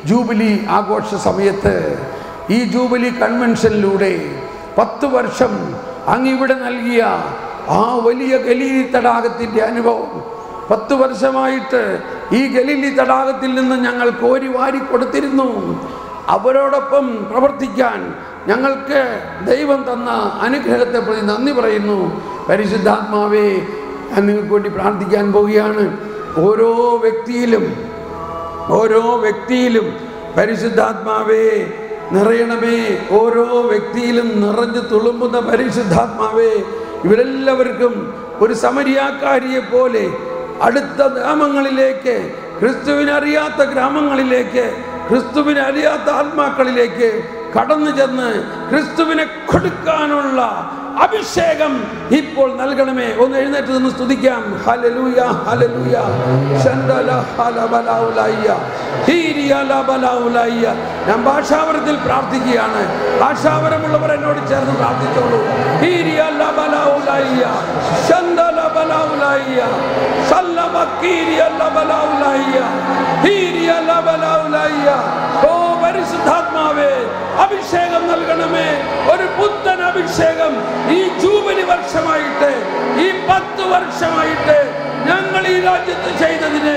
ജൂബിലി ആഘോഷ സമയത്ത്, ഈ ജൂബിലി കൺവെൻഷനിലൂടെ 10 വർഷം അങ്ങിവിടെ നൽകിയ ആ വലിയ ഗലീലി തടാകത്തിൻ്റെ അനുഭവം, 10 വർഷമായിട്ട് ഈ ഗലീലി തടാകത്തിൽ നിന്ന് ഞങ്ങൾ കോരി വാരി കൊടുത്തിരുന്നു. അവരോടൊപ്പം പ്രവർത്തിക്കാൻ ഞങ്ങൾക്ക് ദൈവം തന്ന അനുഗ്രഹത്തെ പ്രതി നന്ദി പറയുന്നു. പരിശുദ്ധാത്മാവേ, ഞാൻ നിങ്ങൾക്ക് വേണ്ടി പ്രാർത്ഥിക്കാൻ പോവുകയാണ്. ഓരോ വ്യക്തിയിലും പരിശുദ്ധാത്മാവേ നിറയണമേ. ഓരോ വ്യക്തിയിലും നിറഞ്ഞു തുളുമ്പുന്ന പരിശുദ്ധാത്മാവേ, ഇവരെല്ലാവർക്കും ഒരു സമരിയാക്കാരിയെ പോലെ അടുത്ത ഗ്രാമങ്ങളിലേക്ക്, ക്രിസ്തുവിനറിയാത്ത ഗ്രാമങ്ങളിലേക്ക്, ക്രിസ്തുവിനെ അറിയാത്ത ആത്മാക്കളിലേക്ക് കടന്നു ചെന്ന് ക്രിസ്തുവിനെ കൊടുക്കാനുള്ള അഭിഷേകം ഇപ്പോൾ നൽകണമേ. ഒന്ന് എഴുന്നേറ്റ് നിന്ന് സ്തുതിക്കാം. Hallelujah, hallelujah. ശന്തല ഹലബലൗലയ്യ ഹീരിയ ലബലൗലയ്യ. ഞാൻ ഭാഷാവരത്തിൽ പ്രാർത്ഥിക്കുകയാണ്. ഭാഷാവരമുള്ളവർ എന്നോട് ചേർന്ന് പ്രാർത്ഥിച്ചോളൂ. ഹീരിയ ലബലൗലയ്യ ശന്തല ബലൗലയ്യ സല്ലബക്കീരിയ ലബലൗലയ്യ ഹീരിയ ലബലൗലയ്യ. ഓ പരിശുദ്ധാത്മാവേ, അഭിഷേകം നൽകണമേ. ഒരു പുത്തൻ അഭിഷേകം ഈ ജൂബിലി വർഷമായിട്ട്, ഈ 10 വർഷമായിട്ട് ഞങ്ങൾ ഈ രാജ്യത്ത് ചെയ്തതിന്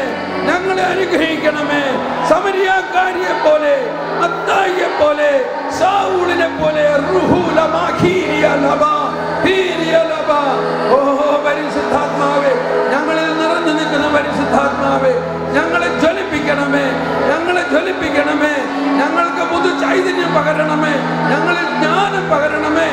ഞങ്ങളെ അനുഗ്രഹിക്കണമേ. സമരിയാക്കാരിയെ പോലെ, അത്തായിയെ പോലെ, ശൗലിനെ പോലെ ഓ പരിശുദ്ധാത്മാവേ, ഞങ്ങളിൽ നിറഞ്ഞു നിൽക്കുന്ന പരിശുദ്ധാത്മാവേ, ഞങ്ങളെ ജ്വലിപ്പിക്കണമേ, ഞങ്ങളെ ജ്വലിപ്പിക്കണമേ. ഞങ്ങൾക്ക് പുതു ചൈതന്യം പകരണമേ, ഞങ്ങളിൽ ജ്ഞാനം പകരണമേ.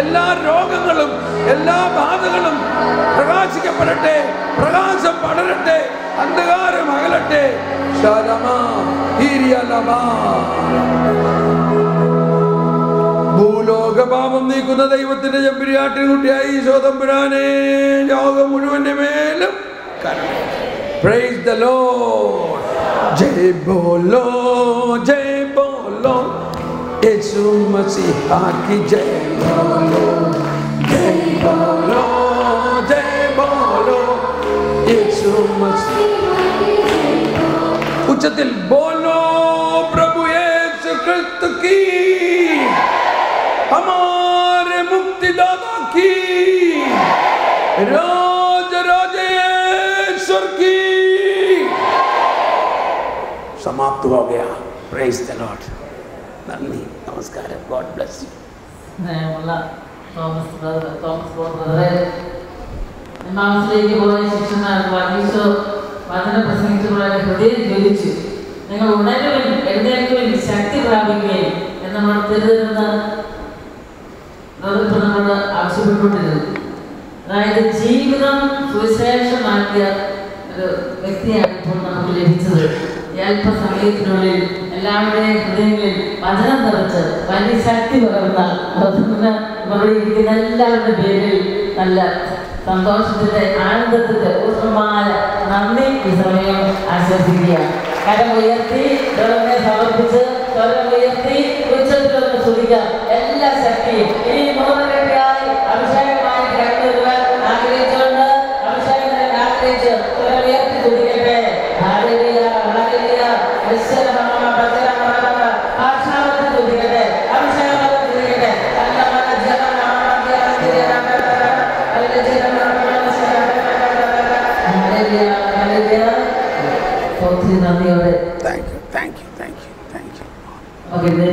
എല്ലാ രോഗങ്ങളും എല്ലാ ബാധകളും പ്രകാശിക്കപ്പെടട്ടെ, പ്രകാശം പടരട്ടെ, അന്ധകാരം അകലട്ടെ. ഭൂലോകപാപം നീക്കുന്ന ദൈവത്തിന്റെ ചെമ്പരിയാട്ടിൻ കുട്ടിയായി ഈശോ തമ്പുരാനെ ലോകം മുഴുവന്റെ മേലും കരുണ. Praise the Lord. ജയ് ബോലോ, ജയ് ബോലോ, യേശു മസീഹ की जय बोलो, जय बोलो, जय बोलो, യേശു മസീഹ की जय बोलो. उच्चത്തിൽ बोलो प्रभु यीशु क्रिस्त की, हमारे मुक्तिदाता की, राज राजेश्वर की. समाप्त हो गया. Praise the Lord. നന്ദി, നമസ്കാരം. God bless you. തോമസ് ബ്രദറെ എമ്മാവസിലേക്ക് പോയ ശിഷ്യന്മാർക്ക് ഈശോ വചനം പ്രസംഗിച്ചപ്പോൾ ഹൃദയം ജ്വലിച്ചു. നിങ്ങൾ ഉണരുവിൻ, എഴുന്നേൽക്കുവിൻ, ശക്തി പ്രാപിക്കുകയും എന്ന് നമ്മൾ തിരുതെന്ന് നമ്മളോട് ആവശ്യപ്പെട്ടുകൊണ്ടിരുന്നു. അതായത് ജീവിതം സുവിശേഷമാക്കിയ ഒരു വ്യക്തിയാണ് ഇപ്പോൾ നമുക്ക് ലഭിച്ചത്. ഈ അല്പസമയത്തിനുള്ളിൽ എല്ലാവരുടെയും ഹൃദയങ്ങളിൽ വചനം നിറച്ച് വലിയ ശക്തി പകർന്ന നമ്മുടെ ഇരിക്കുന്ന എല്ലാവരുടെ പേരിൽ നല്ല സന്തോഷത്തിന്റെ ആനന്ദത്തിന്റെ പൂർണ്ണമായ നന്ദി ഈ സമയം ആശ്വസിക്കുക. കരം ഉയർത്തി ദൈവത്തെ സമർപ്പിച്ച് സ്വരം ഉയർത്തി ഉച്ചത്തിലൊന്ന് സ്തുതിക്കാം. എല്ലാ ശക്തിയും ഇനി നൂറുകെട്ടിയായി അഭിഷേകമായി കടന്നു വരുവാൻ ആഗ്രഹിച്ചുകൊണ്ട് അഭിഷേകത്തിന് ആഗ്രഹിച്ച് സ്വരം ഉയർത്തി സ്തുതിക്കട്ടെ. ഹല്ലേലൂയ, ഹല്ലേലൂയ, യേശുനാമ ഭജനമ ആശാവത്തിൽ സ്തുതിക്കട്ടെ, അഭിഷേകത്തിൽ സ്തുതിക്കട്ടെ. Thank you.